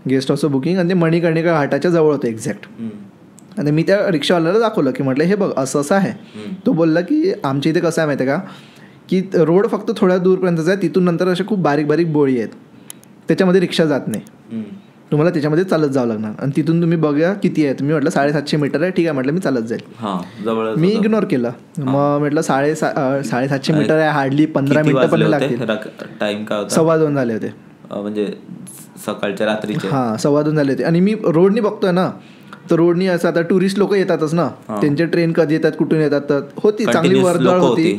गेस्ट हाऊसचं बुकिंग. आणि ते मणिकर्णिका घाटाच्या जवळ होतं एक्झॅक्ट. आणि मी त्या रिक्षावाल्याला दाखवलं की म्हटलं हे बघ असं असं आहे. तो बोलला की आमच्या इथे कसं आहे माहिती आहे का, की रोड फक्त थोड्या दूरपर्यंतच आहे, तिथून नंतर असे खूप बारीक बारीक बोळी आहेत, त्याच्यामध्ये रिक्षा जात नाही, तुम्हाला त्याच्यामध्ये चालत जावं लागणार. आणि तिथून तुम्ही बघा किती आहे. मी म्हटलं 750 मीटर आहे, ठीक आहे म्हटलं मी चालत जाईल. मी इग्नोर केलं. मग म्हटलं 750 मीटर आहे, हार्डली 15 मिनिटं पण लागतील. टाइम काय होता? 2:15 झाले होते, म्हणजे सकाळच्या रात्रीचे. 2:15 झाले होते. आणि मी रोडनी बघतोय ना, तर रोडनी असं आता टुरिस्ट लोक येतातच ना, त्यांचे ट्रेन कधी येतात कुठून येतात, तर होती चांगली वर्दळ होती.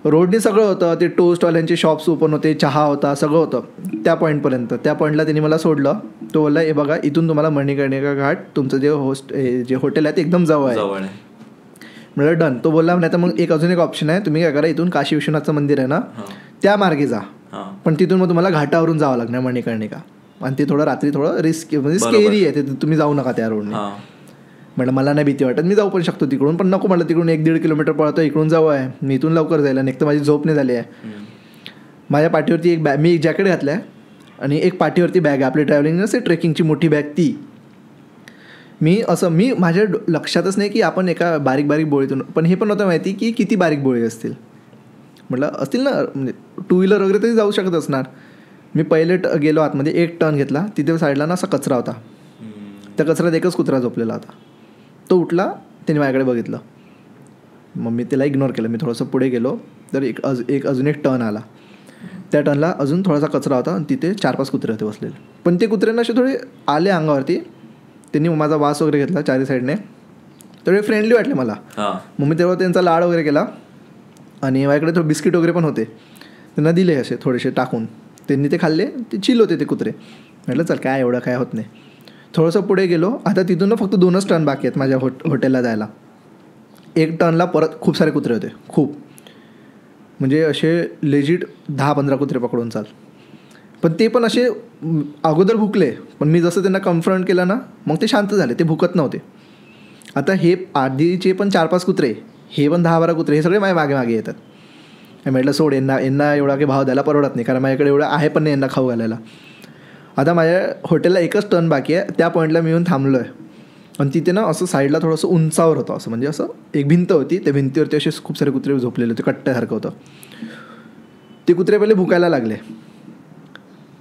रोडनी सगळं होतं, ते टोस्टवाल्यांचे शॉप्स ओपन होते, चहा होता, सगळं होतं त्या पॉईंटपर्यंत. त्या पॉईंटला त्यांनी मला सोडलं. तो बोलला हे बघा इथून तुम्हाला मणिकर्णिका घाट तुमचं जे हॉटेल आहे ते एकदम जवळ आहे. म्हणजे डन. तो बोलला नाही तर मग अजून एक ऑप्शन आहे, तुम्ही काय करा, इथून काशी विश्वनाथचं मंदिर आहे ना त्या मार्गे जा, पण तिथून मग तुम्हाला घाटावरून जावं लागणार मणिकर्णिका. आणि ते थोडं रात्री थोडं रिस्क म्हणजे स्केरी आहे, ते तुम्ही जाऊ नका त्या रोडने. म्हटलं मला नाही भीती वाटत, मी जाऊ पण शकतो तिकडून, पण नको म्हटलं तिकडून 1-1.5 किलोमीटर पळतो, इकडून जावं आहे, मी इथून लवकर जायला, एक तर माझी झोप नाही झाली आहे. माझ्या पाठीवरती एक बॅग, मी एक जॅकेट घातलं आहे आणि एक पाठीवरती बॅग आहे आपली ट्रॅव्हलिंग नसते ट्रेकिंगची मोठी बॅग, ती मी माझ्या लक्षातच नाही की आपण एका बारीक बारीक बोळीतून, पण हे पण नव्हतं माहिती की किती बारीक बोळी असतील. म्हटलं असतील ना, म्हणजे 2 व्हीलर वगैरे तरी जाऊ शकत असणार. मी पहिले गेलो आतमध्ये, एक टर्न घेतला, तिथे साईडला ना असा कचरा होता, त्या कचऱ्यात एकच कुत्रा झोपलेला होता. तो उठला, त्याने माझ्याकडे बघितलं, मग मी त्याला इग्नोर केलं. मी थोडंसं पुढे गेलो तर अजून एक टर्न आला, त्या टर्नला अजून थोडासा कचरा होता आणि तिथे 4-5 कुत्रे होते बसलेले. पण ते कुत्र्यांना असे थोडे आले अंगावरती, त्यांनी माझा वास वगैरे घेतला चारी साईडने, थोडे फ्रेंडली वाटले मला. मग मी तेव्हा त्यांचा लाड वगैरे केला आणि माझ्याकडे थोडे बिस्किट वगैरे पण होते, त्यांना दिले असे थोडेसे टाकून, त्यांनी ते खाल्ले, ते चिल होते ते कुत्रे. म्हटलं चल काय एवढं काय होत नाही. थोडंसं पुढे गेलो, आता तिथून फक्त 2च टर्न बाकी आहेत माझ्या हॉटेलला जायला. एक टर्नला परत खूप सारे कुत्रे होते, खूप म्हणजे असे लेजिट 10-15 कुत्रे पकडून चाल. पण ते पण असे अगोदर भुकले, पण मी जसं त्यांना कन्फ्रंट केलं ना मग ते शांत झाले, ते भुकत नव्हते. आता हे आधीचे पण 4-5 कुत्रे, हे पण 10-12 कुत्रे, हे सगळे माझ्या मागे मागे येतात. म्हटलं सोड, यांना एवढा काही भाव द्यायला परवडत नाही, कारण माझ्याकडे एवढं आहे पण नाही यांना खाऊ घालायला. आता माझ्या हॉटेलला एकच टर्न बाकी आहे, त्या पॉईंटला मी येऊन थांबलो आहे. आणि तिथे ना असं साईडला थोडंसं उंचावर होतं, असं म्हणजे असं एक भिंत होती, त्या भिंतीवरती असे खूप सारे कुत्रे झोपलेले होते, कट्ट्यासारखं होतं. ते कुत्रे पहिले भुकायला लागले,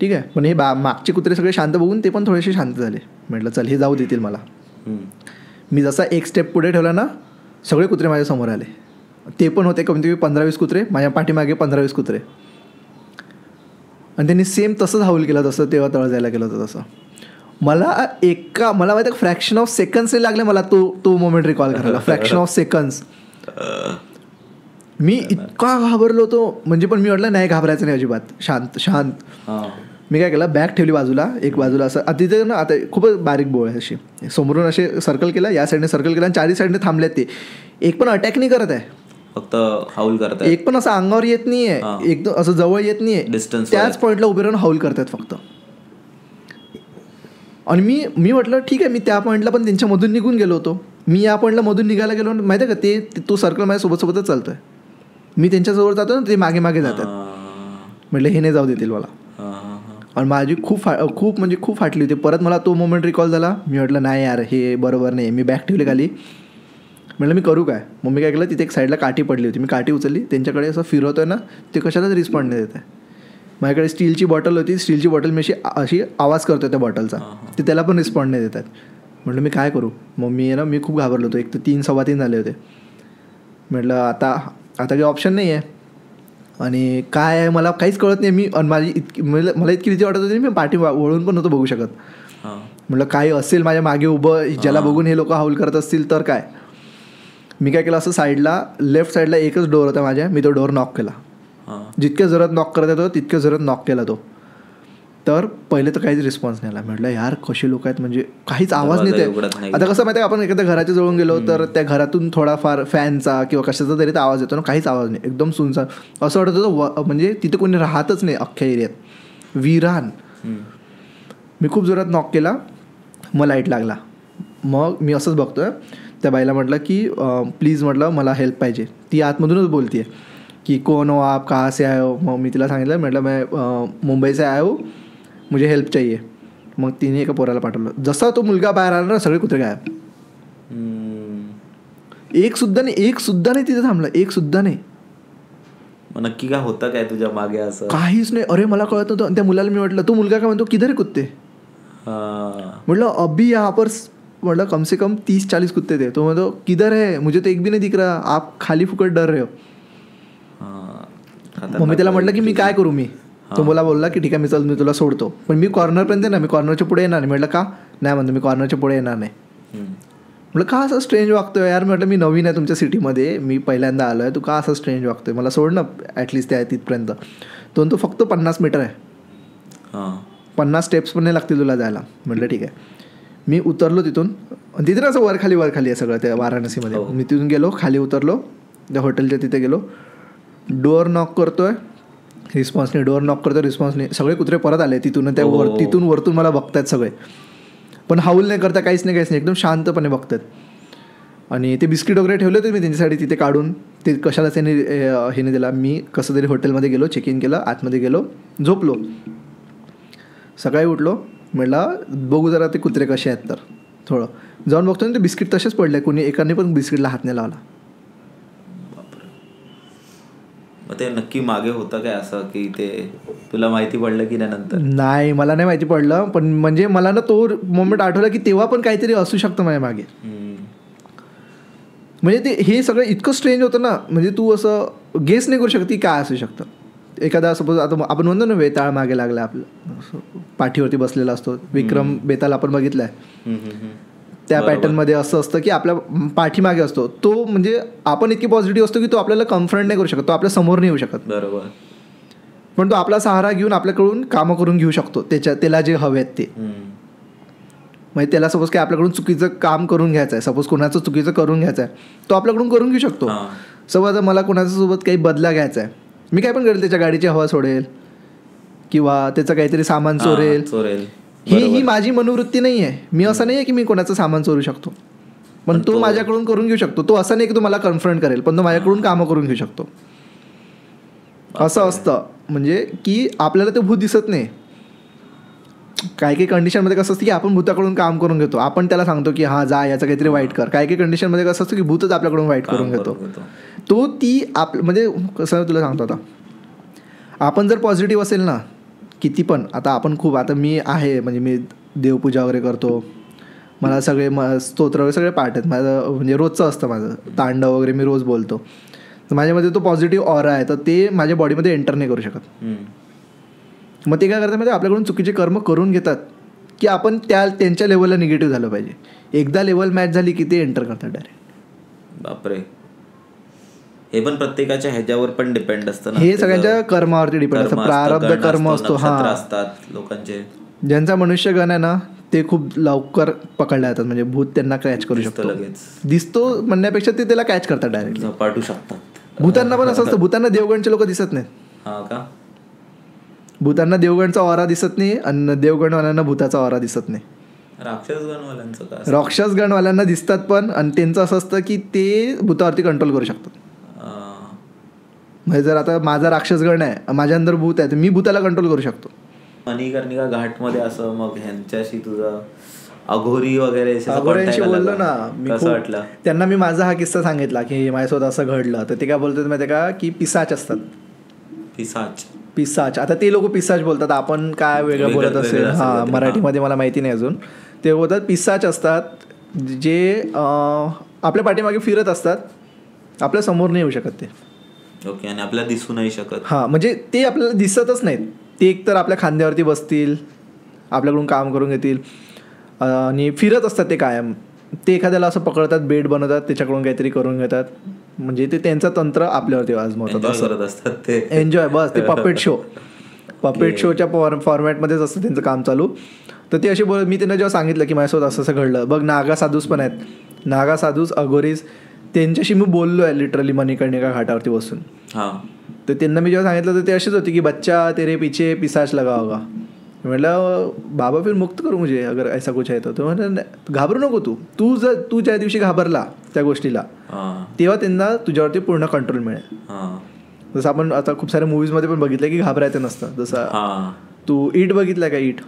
ठीक आहे, पण हे मागचे कुत्रे सगळे शांत बघून ते पण थोडेसे शांत झाले. म्हटलं चल हे जाऊ देतील मला. मी जसा एक स्टेप पुढे ठेवला ना, सगळे कुत्रे माझ्यासमोर आले. ते पण होते कमीत कमी 15-20 कुत्रे, माझ्या पाठीमागे 15-20 कुत्रे. आणि त्यांनी सेम तसंच हाऊल केलं, तसं तेव्हा तळ जायला केलं होतं तसं. मला माहिती फ्रॅक्शन ऑफ सेकंड्स लागले मला तो मोमेंट रिकॉल करायला. फ्रॅक्शन ऑफ सेकंड्स मी इतका घाबरलो होतो, म्हणजे पण मी म्हटलं नाही घाबरायचं नाही अजिबात, शांत. मी काय केलं, बॅग ठेवली बाजूला, एक बाजूला असं. तिथे ना आता खूपच बारीक बोळ आहे, अशी समोरून असे सर्कल केला, या साईडने सर्कल केला आणि 4ही साईडने थांबलेत. ते एक पण अटॅक नाही करत आहे, फक्त हाऊल करतात. एक पण असं अंगावर येत नाहीये, एकदम असं जवळ येत नाहीये, डिस्टन्स त्याच पॉईंटला उभे राहून हाऊल करतात फक्त. आणि मी म्हटलं ठीक आहे, मी त्या पॉईंटला पण त्यांच्यामधून निघून गेलो होतो. मी या पॉईंटला मधून निघायला गेलो, माहिती आहे का, तो सर्कल माझ्या सोबतच चालतोय, मी त्यांच्याजवळ जातो ना, ते मागे मागे जातात. म्हटलं हे नाही जाऊ देतील मला. आणि माझी खूप फाटली होती. परत मला तो मोमेंट रिकॉल झाला. मी म्हटलं नाही यार हे बरोबर नाही. मी बॅग ठेवली खाली, म्हटलं मी करू काय. मग मी काय केलं, तिथे एक साईडला काठी पडली होती, मी काठी उचलली, त्यांच्याकडे असं फिरवतोय ना, ते कशालाच रिस्पॉन्ड नाही देत आहे. माझ्याकडे स्टीलची बॉटल होती, स्टीलची बॉटल मी अशी आवाज करतोय त्या बॉटलचा, ते त्याला पण रिस्पॉन्ड नाही देत आहेत. म्हटलं मी काय करू. मग मी खूप घाबरलो होतो. एक तर 3-3:15 झाले होते. म्हटलं आता काही ऑप्शन नाही आहे आणि काय आहे मला काहीच कळत नाही. मला इतकी भीती वाटत होती, मी पाठी वळून पण नव्हतं बघू शकत. म्हटलं काही असेल माझ्या मागे उभं, ज्याला बघून हे लोक हाऊल करत असतील तर काय. मी काय केलं, असं साईडला लेफ्ट साईडला एकच डोअर होता माझ्या, मी तो डोअर नॉक केला. जितक्या जोरात नॉक करत येतो तितक्या जोरात नॉक केला तो. तर पहिले तर काहीच रिस्पॉन्स नाही आला. म्हटलं यार कसे लोक आहेत, म्हणजे काहीच आवाज नाही आहे. आता कसं माहिती आहे, आपण एखाद्या घराच्या जवळून गेलो तर त्या घरातून थोडाफार फॅनचा किंवा कशाचा तरी आवाज येतो ना, काहीच आवाज नाही, एकदम सुनसान असं वाटत होतं. म्हणजे तिथे कोणी राहतच नाही अख्ख्या एरियात, विरान. मी खूप जोरात नॉक केला, मग लाईट लागला. मग मी असंच बघतोय, त्या बाईला म्हटलं की प्लीज म्हटलं मला हेल्प पाहिजे. ती आतमधूनच बोलते की कोण हो आप, कहाँ से आए हो. मग मी तिला सांगितलं, म्हटलं मैं मुंबई से आया हूँ, मुझे हेल्प चाहिए. मग तिने एका पोराला पाठवलं. जसा तो मुलगा बाहेर आला ना, सगळे कुत्रे गायब. एक सुद्धा नाही तिथे थांबलं, एक सुद्धा नाही. नक्की काय होतं काय तुझ्या मागे असं? काहीच नाही. अरे मला कळत नव्हतं. त्या मुलाला मी म्हटलं, तो मुलगा काय म्हणतो, किधर आहे कुत्ते? म्हटलं अभी यहाँ पर म्हटलं कम से कम 30-40 कुत्ते थे. तो म्हणतो किधर है, मुझे तो एक भी नहीं दिख रहा, आप खाली फुकट डर रहे हो. मग मी त्याला म्हटलं की मी काय करू. तो मला बोलला की ठीक आहे मी तुला सोडतो, पण मी कॉर्नरपर्यंत ना, मी कॉर्नरच्या पुढे येणार नाही. म्हटलं का नाही, म्हणतो मी कॉर्नरच्या पुढे येणार नाही. म्हटलं का असं स्ट्रेंज वागतोय यार. म्हटलं मी नवीन आहे तुमच्या सिटीमध्ये, मी पहिल्यांदा आलो आहे, तू का असं स्ट्रेंज वागतोय, मला सोड ना ॲटलिस्ट त्या तिथपर्यंत. तो फक्त 50 मीटर आहे, 50 स्टेप्स पण नाही लागतील तुला जायला. म्हटलं ठीक आहे. मी उतरलो तिथून, तिथे असं वरखाली आहे सगळं त्या वाराणसीमध्ये. मी तिथून गेलो, खाली उतरलो, त्या हॉटेलच्या तिथे गेलो, डोअर नॉक करतोय, रिस्पॉन्स नाही. डोअर नॉक करतोय, रिस्पॉन्स नाही. सगळे कुत्रे परत आले तिथून, त्या तिथून वरतून मला बघतायत सगळे, पण हाऊल नाही करता, काहीच नाही, एकदम शांतपणे बघतात. आणि ते बिस्किट वगैरे ठेवले होते मी त्यांच्यासाठी तिथे काढून, ते कशाला त्याने हे दिला. मी कसं तरी हॉटेलमध्ये गेलो, चेक इन केलं, आतमध्ये गेलो, झोपलो. सकाळी उठलो, म्हटलं बघू जरा ते कुत्रे कसे आहेत. तर थोडं जाऊन बघतो ना, ते बिस्किट तसेच पडले, कोणी एकाने पण बिस्किटला हात नाही लावला. मग ते नक्की मागे होतं काय असं की ते तुला माहिती पडलं की नाही नंतर? नाही, मला नाही माहिती पडलं, पण म्हणजे मला ना तो मोमेंट आठवला की तेव्हा पण काहीतरी असू शकतं माझ्या मागे. म्हणजे ते हे सगळं इतकं स्ट्रेंज होतं ना, म्हणजे तू असं गेस नाही करू शकत की काय असू शकतं. एखादा सपोज आता आपण म्हणतो ना वेताळ मागे लागला, आपलं पाठीवरती बसलेला असतो, विक्रम बेताल आपण बघितलाय, त्या पॅटर्नमध्ये असं असतं की आपल्या पाठीमागे असतो तो. म्हणजे आपण इतकी पॉझिटिव्ह असतो की तो आपल्याला कन्फ्रंट नाही करू शकत, तो आपल्या समोर नाही येऊ शकत. बरोबर. पण तो आपला सहारा घेऊन आपल्याकडून कामं करून घेऊ शकतो, त्याला जे हवे आहेत ते. म्हणजे त्याला सपोज काय आपल्याकडून चुकीचं काम करून घ्यायचं आहे, सपोज कोणाचं चुकीचं करून घ्यायचं आहे, तो आपल्याकडून करून घेऊ शकतो. सपोज आता मला कोणाच्या सोबत काही बदला घ्यायचा आहे, मी काय पण करेल, त्याच्या गाडीची हवा सोडेल किंवा त्याचं काहीतरी सामान चोरेल. ही माझी मनोवृत्ती नाही आहे. मी असं नाही आहे की मी कोणाचं सामान चोरू शकतो, पण तो माझ्याकडून करून घेऊ शकतो. तो असं नाही की तो मला कन्फ्रंट करेल, पण तो माझ्याकडून कामं करून घेऊ शकतो. असं असतं. म्हणजे की आपल्याला ते भूत दिसत नाही. काही कंडिशनमध्ये कसं असतं की आपण भूताकडून काम करून घेतो, आपण त्याला सांगतो की हा जा याचं काहीतरी वाईट कर. काही कंडिशनमध्ये कसं असतं की भूतच आपल्याकडून वाईट करून घेतो. तो ती म्हणजे कसं तुला सांगतो, आता आपण जर पॉझिटिव्ह असेल ना किती पण, आता आपण खूप, आता मी आहे म्हणजे मी देवपूजा वगैरे करतो, मला सगळे स्तोत्र वगैरे सगळे पाठ आहेत माझं, म्हणजे रोजचं असतं माझं तांडव वगैरे मी रोज बोलतो. तर माझ्यामध्ये तो पॉझिटिव्ह ऑरा आहे, तर ते माझ्या बॉडीमध्ये एंटर नाही करू शकत. मग ते काय करतात म्हणजे आपल्याकडून चुकीचे कर्म करून घेतात की आपण त्यांच्या लेवलला निगेटिव्ह झालं पाहिजे. एकदा लेवल मॅच झाली की ते एंटर करतात डायरेक्ट. बापरे. हे पण प्रत्येकाच्या ह्याच्यावर पण डिपेंड असतं ना, हे सगळ्यांच्या कर्मावरती डिपेंड असतं. प्रारब्ध कर्म असतो. असतात लोकांचे, ज्यांचा मनुष्यगण आहे ना ते खूप लवकर पकडल्या जातात, म्हणजे भूत त्यांना कॅच करू शकतो लगेच. दिसतो म्हणण्यापेक्षा ते त्याला कॅच करतात डायरेक्ट, झपाटू शकतात. भूतांना पण असं असतं. भूतांना देवगणचे लोक दिसत नाहीत. हा का? भूतांना देवगणचा ऑरा दिसत नाही आणि देवगणवाल्यांना भूताचा ऑरा दिसत नाही. राक्षसगणवाल्यांचं का? राक्षसगणवाल्यांना दिसतात पण, आणि त्यांचं असं असतं की ते भूतावरती कंट्रोल करू शकतात. म्हणजे जर आता माझा राक्षसगण आहे, माझ्या अंदर भूत आहे, तर मी भूताला कंट्रोल करू शकतो. मणिकर्णिका घाटमध्ये असं मग ह्यांच्याशी तुझं अघोरी वगैरे अघोऱ्यांशी बोललो ना मी, कसं वाटलं त्यांना मी माझा हा किस्सा सांगितला की माझ्यासोबत असं घडलं. तर ते काय बोलतात माहिती का की पिसाच असतात. पिसाच. आता ते लोक पिसाच बोलतात, आपण काय वेगळं बोलत असेल हा मराठीमध्ये मला माहिती नाही अजून. ते बोलतात पिसाच असतात जे आपल्या पाठीमागे फिरत असतात, आपल्या समोर नाही येऊ शकत ते. ओके. आणि आपल्याला दिसू नाही शकत. हा म्हणजे ते आपल्याला दिसतच नाहीत. ते एकतर आपल्या खांद्यावरती बसतील, आपल्याकडून काम करून घेतील आणि फिरत असतात ते कायम. ते एखाद्याला असं पकडतात, बेड बनवतात, त्याच्याकडून काहीतरी करून घेतात. म्हणजे ते त्यांचं तंत्र आपल्यावरती आजमावतात. असं ते एन्जॉय बस. ते पपेट शोच्या फॉर्मॅटमध्येच असतं त्यांचं काम चालू. तर ते असे मी त्यांना जेव्हा सांगितलं की माझ्यासोबत असं असं घडलं बघ, नागा साधूस पण आहेत, नागा साधूस अघोरीज, त्यांच्याशी मी बोललो आहे लिटरली मणिकर्णिका घाटावरती बसून. तर त्यांना मी जेव्हा सांगितलं तर ते अशीच होती की बच्चा तेरे पीछे पिसाच लगा होगा, म्हटलं बाबा फिर मुक्त करू मुझे अगर ऐसा कुछ आहे तो म्हटलं घाबरू नको तू ज्या दिवशी घाबरला त्या गोष्टीला तेव्हा त्यांना तुझ्यावरती पूर्ण कंट्रोल मिळेल. जसं आपण आता खूप साऱ्या मूवीजमध्ये पण बघितलं की घाबरायचं नसतं. जसं तू ईट बघितलं का? ईट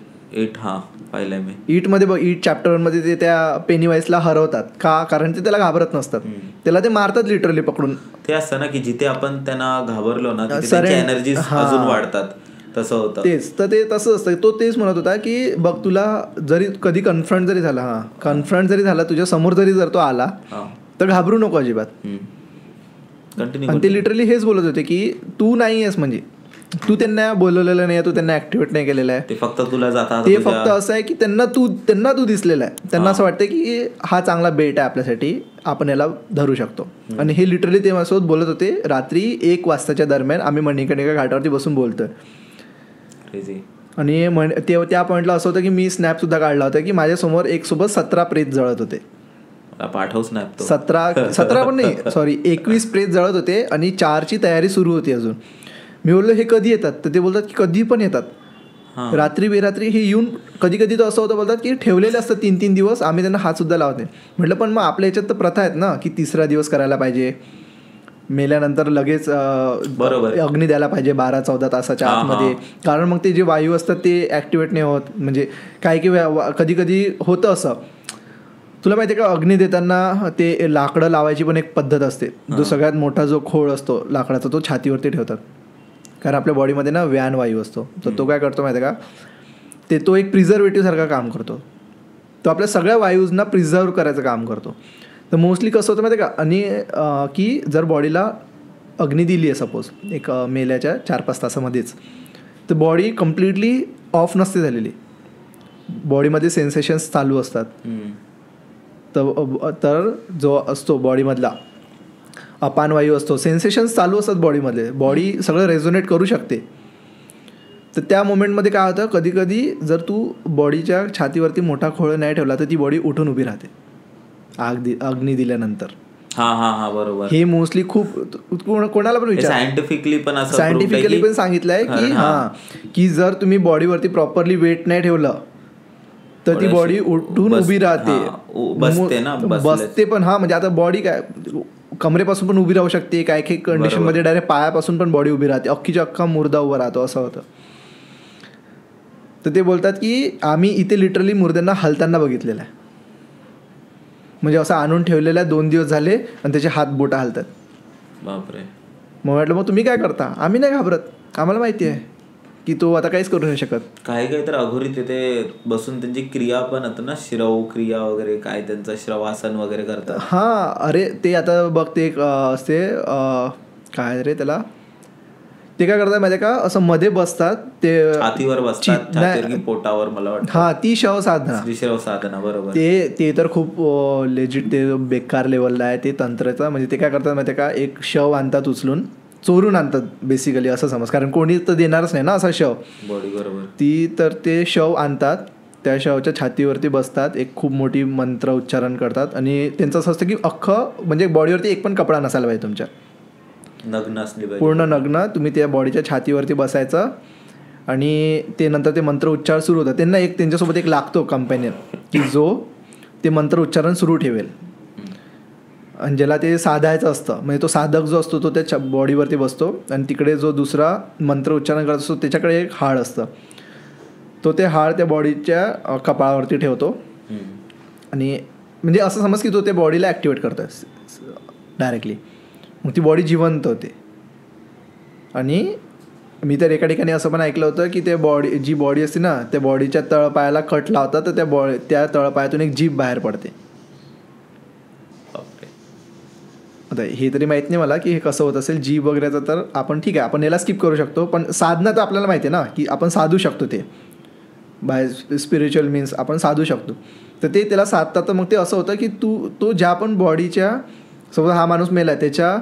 पाहिलंय मी. ईटमध्ये बघ, ईट चॅप्टर 1 मध्ये ते त्या पेनीवाईसला हरवतात का? कारण ते त्याला घाबरत नसतात, त्याला ते मारतात लिटरली पकडून. ते असतं ना की जिथे आपण त्यांना घाबरलो ना त्यांची एनर्जी अजून वाढतात, तसं होतं. तेच तर ते तसं असतं. तो तेच म्हणत होता की बघ तुला जरी कधी कन्फ्रंट जरी झाला तुझ्या समोर जर तो आला तर घाबरू नको अजिबात. आणि ते लिटरली हेच बोलत होते की तू नाही आहेस, म्हणजे तू त्यांना बोलवलेलं नाही, तू त्यांना ऍक्टिव्हेट नाही केलेलं आहे, ते फक्त तुला जातात. ते फक्त असं आहे की त्यांना तू दिसलेला आहे, त्यांना असं वाटतं की हा चांगला बेट आहे आपल्यासाठी, आपण याला धरू शकतो. आणि हे लिटरली ते माझ्यासोबत बोलत होते रात्री 1 वाजताच्या दरम्यान. आम्ही मणिकर्णिका घाटावरती बसून बोलतोय आणि त्या पॉईंटला असं होतं की मी स्नॅप सुद्धा काढला होता की माझ्यासमोर एक सोबत 17 प्रेत जळत होते. पाठव स्नॅप. 17 पण नाही, सॉरी 21 प्रेत जळत होते आणि 4ची तयारी सुरू होती अजून. मी बोललो हे कधी येतात? तर ते बोलतात की कधी पण येतात, रात्री बेरात्री हे येऊन. कधी कधी तर असं होतं बोलतात की ठेवलेले असतात 3-3 दिवस, आम्ही त्यांना हात सुद्धा लावते. म्हटलं पण मग आपल्या याच्यात तर प्रथा आहेत ना की 3रा दिवस करायला पाहिजे, मेल्यानंतर लगेच बरोबर अग्नी द्यायला पाहिजे 12-14 तासाच्या आतमध्ये, कारण मग ते जे वायू असतात ते ॲक्टिवेट नाही होत. म्हणजे कधी कधी होतं असं. तुला माहिती आहे का, अग्नी देताना ते लाकडं लावायची पण एक पद्धत असते. जो सगळ्यात मोठा जो खोळ असतो लाकडाचा तो छातीवरती ठेवतात, कारण आपल्या बॉडीमध्ये ना व्यान वायू असतो. तर तो काय करतो माहिती आहे का, तो एक प्रिझर्वेटिव्ह सारखा काम करतो. तो आपल्या सगळ्या वायूजना प्रिझर्व करायचं काम करतो. तर मोस्टली कसं होतं माहिती आहे का, आणि की जर बॉडीला अग्नी दिली आहे सपोज एक मेल्याच्या 4-5 तासामध्येच, तर बॉडी कम्प्लिटली ऑफ नसते झालेली, बॉडीमध्ये सेन्सेशन्स चालू असतात. तर जो असतो बॉडीमधला अपानवायू असतो, सेन्सेशन्स चालू असतात बॉडीमधले, बॉडी सगळं रेझोनेट करू शकते. तर त्या मोमेंटमध्ये काय होतं, कधी कधी जर तू बॉडीच्या छातीवरती मोठा खोळ नाही ठेवला तर ती बॉडी उठून उभी राहते अग्नी दिल्यानंतर. बरोबर. हे मोस्टली खूप कोणाला पण विचार, सायंटिफिकली पण सांगितलं आहे की की जर तुम्ही बॉडीवरती प्रॉपरली वेट नाही ठेवलं तर ती बॉडी उठून उभी राहते, बसते पण. म्हणजे आता बॉडी काय कमरेपासून पण उभी राहू शकते, काय काही कंडिशनमध्ये डायरेक्ट पायापासून पण बॉडी उभी राहते, अख्खीच्या अख्खा मुर्दा उभा राहतो, असं होतं. तर ते बोलतात की आम्ही इथे लिटरली मुर्द्यांना हलताना बघितलेलं आहे, म्हणजे असं आणून ठेवलेलं 2 दिवस झाले आणि त्याचे हात बोटा हलतात. बापरे. मग म्हटलं मग तुम्ही काय करता? आम्ही नाही घाबरत, आम्हाला माहिती आहे की तो आता काहीच करू नाही शकत. काही तर अघोरी तिथे बसून त्यांची क्रिया पण होतं ना, श्रव क्रिया वगैरे, काय त्यांचं श्रवासन वगैरे करतात. अरे ते आता बघ ते एक असते काय रे त्याला, ते काय करतात माहिती का, असं मध्ये बसतात, ते छातीवर बसतात, पोटावर, मला वाटतं ती शवसाधना. बरोबर. ते तर खूप लेजिट, ते बेकार लेवलला आहे ते तंत्राचा. म्हणजे ते काय करतात माहिती का, एक शव आणतात, उचलून चोरून आणतात बेसिकली, असं समज, कारण कोणी तर देणारच नाही ना असा शव बॉडी. बरोबर. तर ते शव आणतात, त्या शवच्या छातीवरती बसतात, एक खूप मोठी मंत्र उच्चारण करतात आणि त्यांचं असं असतं की अख्खं म्हणजे बॉडीवरती एक पण कपडा नसायला पाहिजे तुमच्या, नग्न असली पाहिजे, पूर्ण नग्न. तुम्ही त्या बॉडीच्या छातीवरती बसायचं आणि ते नंतर ते मंत्र उच्चार सुरू होतात. त्यांना त्यांच्यासोबत एक लागतो कंपॅनियन की जो ते मंत्र उच्चारण सुरू ठेवेल, आणि ज्याला ते साधायचं असतं. म्हणजे तो साधक जो असतो तो त्या बॉडीवरती बसतो आणि तिकडे जो दुसरा मंत्र उच्चारण करत असतो त्याच्याकडे एक हाड असतं, तो ते हाड त्या बॉडीच्या कपाळावरती ठेवतो. आणि म्हणजे असं समज की तो त्या बॉडीला ॲक्टिवेट करतो डायरेक्टली, मग ती बॉडी जिवंत होते. आणि मी तर एका ठिकाणी असं पण ऐकलं होतं की जी बॉडी असते ना, त्या बॉडीच्या तळपायाला कट लावतात तर त्या तळपायातून एक जीभ बाहेर पडते. आता हे तरी माहीत नाही मला की हे कसं होत असेल जीभ वगैरेचं, तर आपण ठीक आहे, आपण याला स्किप करू शकतो. पण साधना तर आपल्याला माहिती आहे ना की आपण साधू शकतो, ते बाय स्पिरिच्युअल मीन्स आपण साधू शकतो. तर ते त्याला साधतात. तर मग ते असं होतं की तो ज्या पण बॉडीच्या, समजा हा माणूस मेला, त्याच्या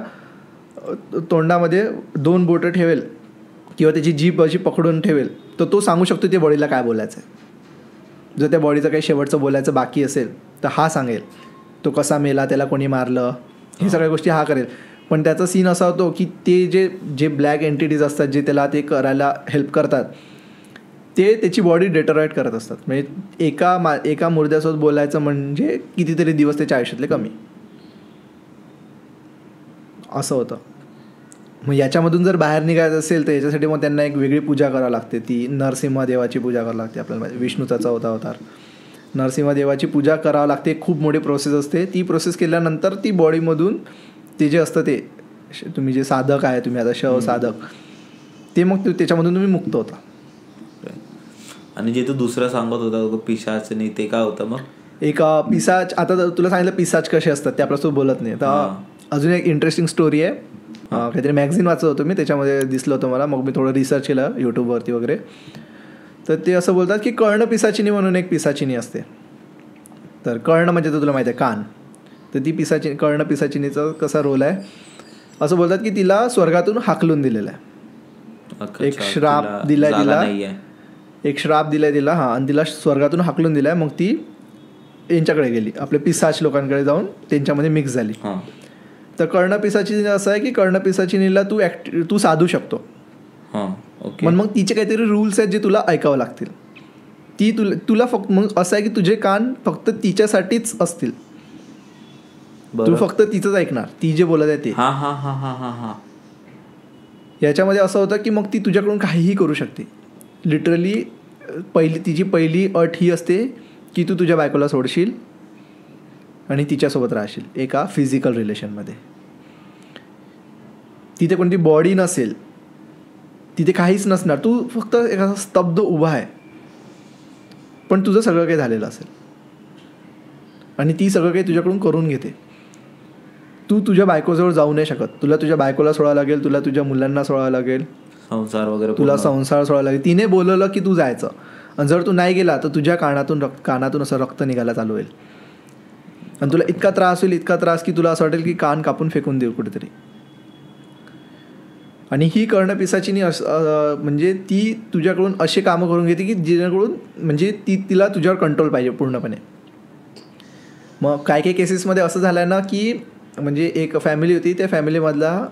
तोंडामध्ये 2 बोटं ठेवेल किंवा त्याची जीभ अशी पकडून ठेवेल, तर तो सांगू शकतो त्या बॉडीला काय बोलायचं आहे. जर त्या बॉडीचं काही शेवटचं बोलायचं बाकी असेल तर हा सांगेल, तो कसा मेला, त्याला कोणी मारलं, हे सगळ्या गोष्टी हा करेल. पण त्याचा सीन असा होतो की ते जे ब्लॅक एंटिटीज असतात जे त्याला ते करायला हेल्प करतात, ते त्याची बॉडी डेटोरेट करत असतात. म्हणजे एका मुर्द्यासोबत बोलायचं म्हणजे कितीतरी दिवस त्याच्या आयुष्यातले कमी, असं होतं. मग याच्यामधून जर बाहेर निघायचं असेल तर याच्यासाठी मग त्यांना एक वेगळी पूजा करावी लागते. ती नरसिंहदेवाची पूजा करावी लागते. आपल्याला विष्णूचा 4था अवतार नरसिंहदेवाची पूजा करावं लागते. खूप मोठी प्रोसेस असते. ती प्रोसेस केल्यानंतर ती बॉडीमधून ते जे असतं ते तुम्ही जे साधक आहे, तुम्ही आता शव साधक, ते मग त्याच्यामधून तुम्ही मुक्त होता. आणि जे तू दुसरं सांगत होता पिशाच नाही, ते काय होतं मग? एक पिसाच, आता तुला सांगितलं पिसाच कसे असतात ते आपल्यासोबत बोलत नाही. तर अजून एक इंटरेस्टिंग स्टोरी आहे. काहीतरी मॅगझिन वाचत होतो मी, त्याच्यामध्ये दिसलं होतं मला. मग मी थोडं रिसर्च केलं यूट्यूबवरती वगैरे. तर ते असं बोलतात की कर्ण पिसाचिनी म्हणून एक पिसाचिनी असते. तर कर्ण म्हणजे तर तुला माहिती आहे कान. तर ती कर्ण पिसाचिनीचा कसा रोल आहे, असं बोलतात की तिला स्वर्गातून हाकलून दिलेलं आहे. एक श्राप दिलाय तिला, तिला. आणि तिला स्वर्गातून हाकलून दिलाय. मग ती यांच्याकडे गेली, आपल्या पिसाच लोकांकडे जाऊन त्यांच्यामध्ये मिक्स झाली. तर कर्ण पिसाचिनी असं आहे की कर्ण पिसाचिनीला तू साधू शकतो. मग तिचे काहीतरी रूल्स आहेत जे तुला ऐकावं लागतील. ती तुला फक्त मग असं आहे की तुझे कान फक्त तिच्यासाठीच असतील. तू फक्त तिचंच ऐकणार, ती जे बोलत आहे ते. याच्यामध्ये असं होतं की मग ती तुझ्याकडून काहीही करू शकते. लिटरली तिची पहिली अट ही असते की तू तुझ्या बायकोला सोडशील आणि तिच्यासोबत राहशील एका फिजिकल रिलेशनमध्ये. तिथे कोणती बॉडी नसेल, तिथे काहीच नसणार. तू फक्त एका स्तब्ध उभा आहे, पण तुझं सगळं काही झालेलं असेल आणि ती सगळं काही तुझ्याकडून करून घेते. तू तुझ्या बायकोजवळ जाऊ नाही शकत. तुला तुझ्या बायकोला सोडावं लागेल, तुला तुझ्या मुलांना सोडावं लागेल, संसार वगैरे तुला संसार सोडावं लागेल. तिने बोलवलं की तू जायचं, आणि जर तू नाही गेला तर तुझ्या कानातून असं रक्त निघायला चालू होईल. आणि तुला इतका त्रास होईल, इतका त्रास की तुला असं वाटेल की कान कापून फेकून देऊ कुठेतरी. आणि ही कर्ण पिसाचिनी म्हणजे ती तुझ्याकडून असे कामं करून घेते की जेणेकरून म्हणजे तिला तुझ्यावर कंट्रोल पाहिजे पूर्णपणे. मग काही काही केसेसमध्ये असं झालं आहे ना की म्हणजे एक फॅमिली होती, त्या फॅमिलीमधला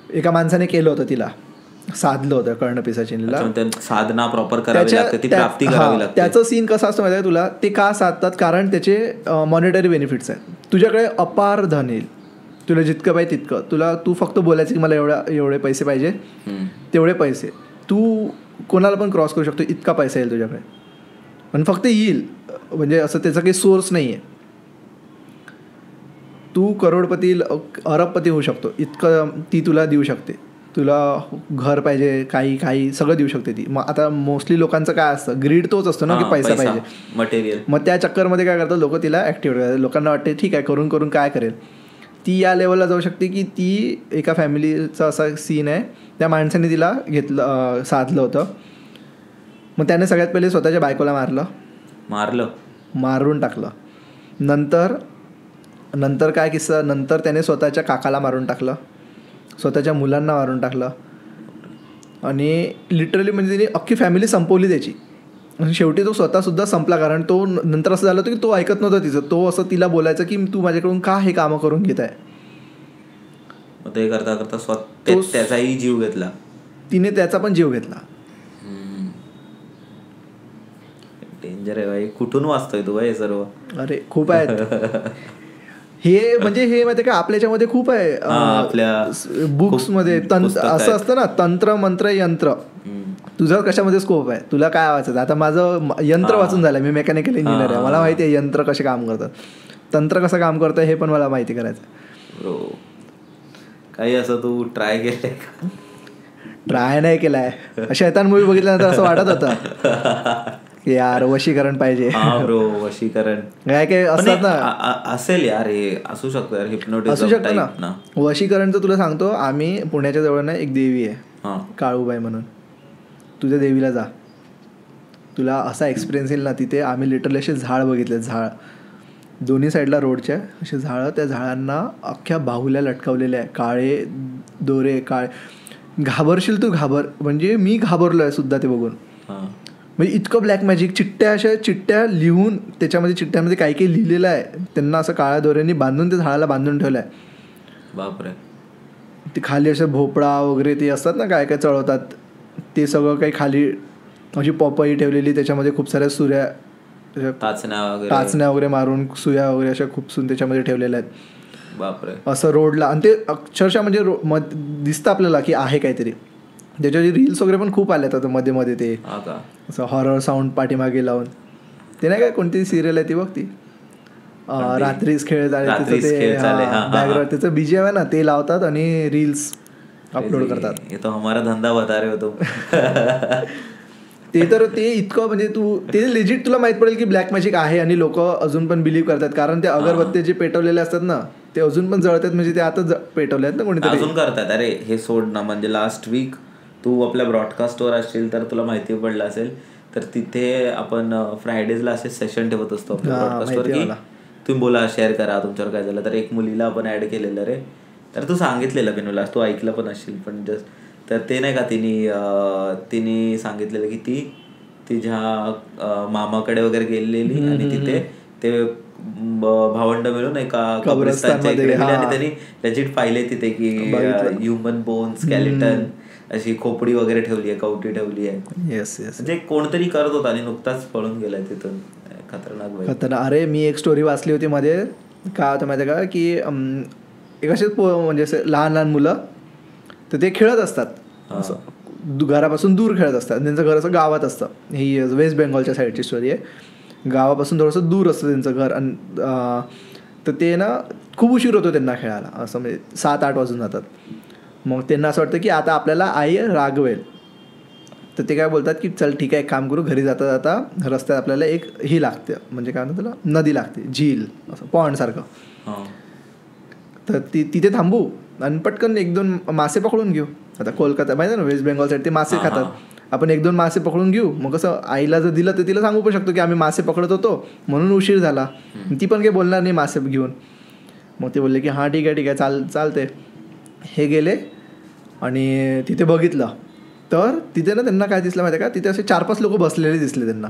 एका माणसाने केलं होतं, तिला साधलं होतं कर्ण पिसाचिनीला. साधना प्रॉपर करावी लागते, ती प्राप्ती करावी लागते. त्याचं सीन कसं असतं माहिती आहे तुला? ते का साधतात? कारण त्याचे मॉनिटरी बेनिफिट्स आहेत. तुझ्याकडे अपार धन येईल, तुला जितकं पाहिजे तितकं. तू फक्त बोलायचं की मला एवढे पैसे पाहिजे, तेवढे पैसे तू कोणाला पण क्रॉस करू शकतो, इतका पैसा येईल तुझ्याकडे. पण फक्त येईल, म्हणजे असं त्याचा काही सोर्स नाही आहे. तू करोडपती अरबपती होऊ शकतो, इतकं ती तुला देऊ शकते. तुला घर पाहिजे, काही सगळं देऊ शकते ती. मग आता मोस्टली लोकांचं काय असतं, ग्रीड तोच असतो ना की पैसा पाहिजे, मटेरियल. मग त्या चक्करमध्ये काय करतात लोक, तिला ॲक्टिवेट करतात. लोकांना वाटते ठीक आहे, करून करून काय करेल. ती या लेवलला जाऊ शकते की ती एका फॅमिलीचा असा सीन आहे, त्या माणसाने तिला साधलं होतं. मग त्याने सगळ्यात पहिले स्वतःच्या बायकोला मारून टाकलं. नंतर काय किस्सा, नंतर त्याने स्वतःच्या काकाला मारून टाकलं, स्वतःच्या मुलांना मारून टाकलं. आणि लिटरली म्हणजे त्याने अख्खी फॅमिली संपवली त्याची. आणि शेवटी तो स्वतःसुद्धा संपला, कारण तो नंतर असं झालं होतं की तो ऐकत नव्हता तिचं. तो असं तिला बोलायचं की तू माझ्याकडून का हे कामं करून घेत आहे. ते करता करता त्याचाही जीव घेतला, तिने त्याचा पण जीव घेतला. डेंजर आहे भाई. कुठून वाचतोय तू हे सर्व? अरे खूप आहेत हे, म्हणजे हे माहिती का आपल्याच्यामध्ये खूप आहे. आपल्या बुक्समध्ये असं असतं ना, तंत्र मंत्र यंत्र. तुझं कशामध्ये स्कोप आहे, तुला काय वाचायचं? आता माझं यंत्र वाचून झालं, मी मेकॅनिकल इंजिनियर आहे, मला माहिती आहे यंत्र कसे काम करतात, तंत्र कसं काम करतं हे पण मला माहिती करायचं. काही असं तू ट्राय केलंय का? ट्राय नाही केलाय. शैतान मूवी बघितल्यानंतर असं वाटत होतं की यार वशीकरण पाहिजे. वशीकरण काय असतात ना, असेल यार, हे असू शकतं यार, हिप्नोटिझम असू शकतं ना. वशीकरणचं तुला सांगतो, आम्ही पुण्याच्या जवळ ना एक देवी आहे काळूबाई म्हणून, तुझ्या देवीला जा, तुला असा एक्सपिरियन्स येईल ना. तिथे आम्ही लिटरली असे झाड बघितले, झाड दोन्ही साईडला रोडच्या असे झाडं, त्या झाडांना अख्ख्या बाहुल्या लटकावलेल्या आहे, काळे दोरे, घाबरशील तू, म्हणजे मी घाबरलो आहे सुद्धा ते बघून. म्हणजे इतकं ब्लॅक मॅजिक, चिठ्ठ्या लिहून, त्याच्यामध्ये चिठ्ठ्यामध्ये काही काही लिहिलेलं आहे, त्यांना असं काळ्या दोऱ्यांनी बांधून त्या झाडाला बांधून ठेवलं आहे. बापरे. ते खाली असे भोपळा वगैरे ते असतात ना काय काय चढवतात, ते सगळं काही खाली अशी पपई ठेवलेली, त्याच्यामध्ये खूप साऱ्या सुऱ्या टाचण्या वगैरे मारून सुया वगैरे अशा खूपसून त्याच्यामध्ये ठेवलेल्या आहेत. बापरे. असं रोडला. आणि ते अक्षरशः म्हणजे दिसतं आपल्याला की आहे काहीतरी. त्याच्याची रील्स वगैरे पण खूप आल्यात आता मध्ये मध्ये. ते असं हॉरर साऊंड पाठीमागे लावून. ते नाही काय कोणती सिरियल आहे ती बघ, ती रात्रीच खेळ झाले, बॅकग्राऊंड त्याचं BGM आहे ना, ते लावतात आणि रील्स अपलोड करतात. तो हमारा धंदा बता रहे होतो. ते तर ते इतकं म्हणजे ते लेजिट तुला माहित पडेल की ब्लॅक मॅजिक आहे आणि लोक अजून पण बिलीव्ह करतात. कारण ते अगरबत्ती जे पेटवलेले असतात ना, ते अजून पण जळतात. म्हणजे ते आता पेटवले आहेत ना कोणीतरी, अजून करतात. अरे हे सोड ना, म्हणजे लास्ट वीक तू आपल्या ब्रॉडकास्टवर असशील तर तुला माहिती पडलं असेल, तर तिथे आपण फ्रायडेजला असे सेशन ठेवत असतो आपल्या ब्रॉडकास्टवर की तुम्ही बोला, शेअर करा तुमच्यावर काय झालं. तर एक मुलीला आपण ऍड केलेलं रे. तर तू सांगितलेलं बिनूला, तू ऐकलं पण असशील, पण जस्ट तर ते नाही का तिने सांगितलेलं की ती तिच्या मामाकडे वगैरे गेलेली आणि तिथे ते भावंड मिळून एका कब्रिस्तानच्या इकडे गेले आणि त्यांनी लेजिट पाहिले तिथे की ह्युमन बोन्स, स्केलेटन, अशी खोपडी वगैरे ठेवली आहे, कवटी ठेवली आहे. म्हणजे कोणतरी करत होता आणि नुकताच पळून गेलाय तिथून. खतरनाक. अरे मी एक स्टोरी वाचली होती मध्ये, काय होतं माहिती का, की एक असेच म्हणजे असे लहान लहान मुलं तर ते खेळत असतात, असं घरापासून दूर खेळत असतात. त्यांचं घर असं गावात असतं. ही वेस्ट बेंगॉलच्या साईडची स्टोरी आहे. गावापासून थोडंसं दूर असतं त्यांचं घर. आणि तर ते ना खूप उशीर होतो त्यांना खेळायला, असं म्हणजे 7-8 वाजून जातात. मग त्यांना असं वाटतं की आता आपल्याला आई रागवेल, तर ते काय बोलतात की चल ठीक आहे, एक काम करू, घरी जाता जाता रस्त्यात आपल्याला एक ही लागते, म्हणजे काय म्हणतात त्याला, नदी लागते, झील, असं पॉन्डसारखं. तर तिथे थांबू आणि पटकन 1-2 मासे पकडून घेऊ. आता कोलकाता माहिती आहे ना, वेस्ट बेंगॉल साईड ते मासे खातात. आपण 1-2 मासे पकडून घेऊ. मग कसं आईला जर दिलं तर तिला सांगू पण शकतो की आम्ही मासे पकडत होतो म्हणून उशीर झाला. ती पण काही बोलणार नाही मासे घेऊन. मग ते बोलले की हां ठीक आहे चालते. हे गेले आणि तिथे बघितलं तर तिथे ना त्यांना काय दिसलं माहिती आहे का, तिथे असे 4-5 लोक बसलेले दिसले त्यांना.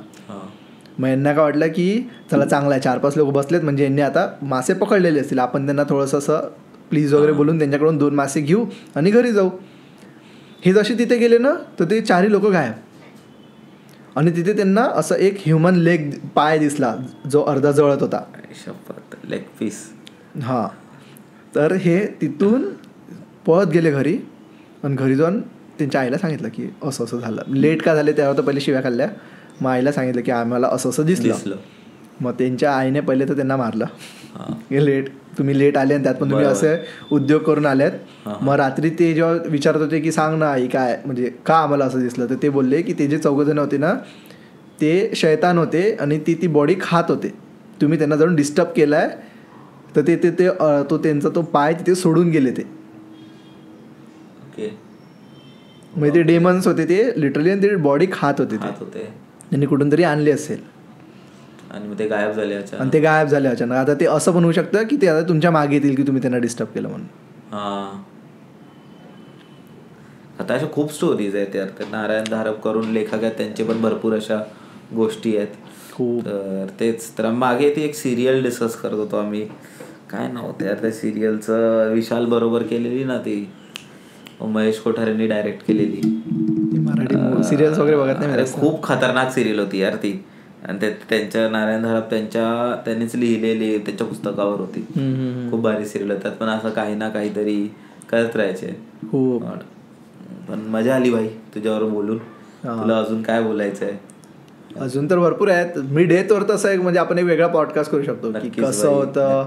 मग यांना काय वाटलं की चला चांगलं आहे, 4-5 लोक बसलेत म्हणजे यांनी आता मासे पकडलेले असतील, आपण त्यांना थोडंसं असं प्लीज वगैरे बोलून त्यांच्याकडून 2 मासे घेऊ आणि घरी जाऊ. हे जसे तिथे गेले ना तर ते 4ही लोक गायब. आणि तिथे त्यांना असं एक ह्युमन लेग, पाय दिसला जो अर्धा जळत होता, लेग पीस. हां. तर हे तिथून पळत गेले घरी आणि घरी जाऊन त्यांच्या आईला सांगितलं की असं असं झालं. लेट का झाले त्यावर तर पहिले शिव्या खाल्ल्या. मग आईला सांगितलं की आम्हाला असं असं दिसलं. मग त्यांच्या आईने पहिले तर त्यांना मारलं, तुम्ही लेट आले आणि त्यात पण तुम्ही असे उद्योग करून आलेत. मग रात्री ते जेव्हा विचारत होते की सांग ना आई काय, म्हणजे का आम्हाला असं दिसलं, तर ते बोलले की ते जे 4 जण होते ना ते शैतान होते आणि ती बॉडी खात होते. तुम्ही त्यांना जाऊन डिस्टर्ब केलाय तर ते तो त्यांचा तो पाय तिथे सोडून गेले. ते म्हणजे ते डेमन्स होते ते लिटरली, आणि ते बॉडी खात होते. त्यांनी कुठून तरी आणली असेल आणि ते गायब झाले अचानक. आता ते असं पण होऊ शकतं की ते आता तुमच्या मागे येतील की तुम्ही त्यांना डिस्टर्ब केलं म्हणून. आता अशा खूप स्टोरीज आहेत यार. ते नारायण धारप करून लेखक आहेत, त्यांचे पण भरपूर अशा गोष्टी आहेत. तर तेच तर मागे ती एक सिरियल डिस्कस करत होतो आम्ही, काय नव्हतं यार त्या सिरियलचं, विशाल बरोबर केलेली ना ती, महेश कोठारेंनी डायरेक्ट केलेली. मराठी सिरियल्स वगैरे बघत नाही. खूप खतरनाक सिरियल होती यार ती. आणि ते त्यांच्या नारायण धारप त्यांनीच लिहिलेली, त्यांच्या पुस्तकावर होती. खूप भारी सिरियल होतात. पण असं काही ना काहीतरी करत राहायचे. पण मजा आली भाई तुझ्यावर बोलून. तुला अजून काय बोलायचं आहे? अजून तर भरपूर आहेत. मी डेथवर तसं एक म्हणजे आपण एक वेगळा पॉडकास्ट करू शकतो की कसं होतं,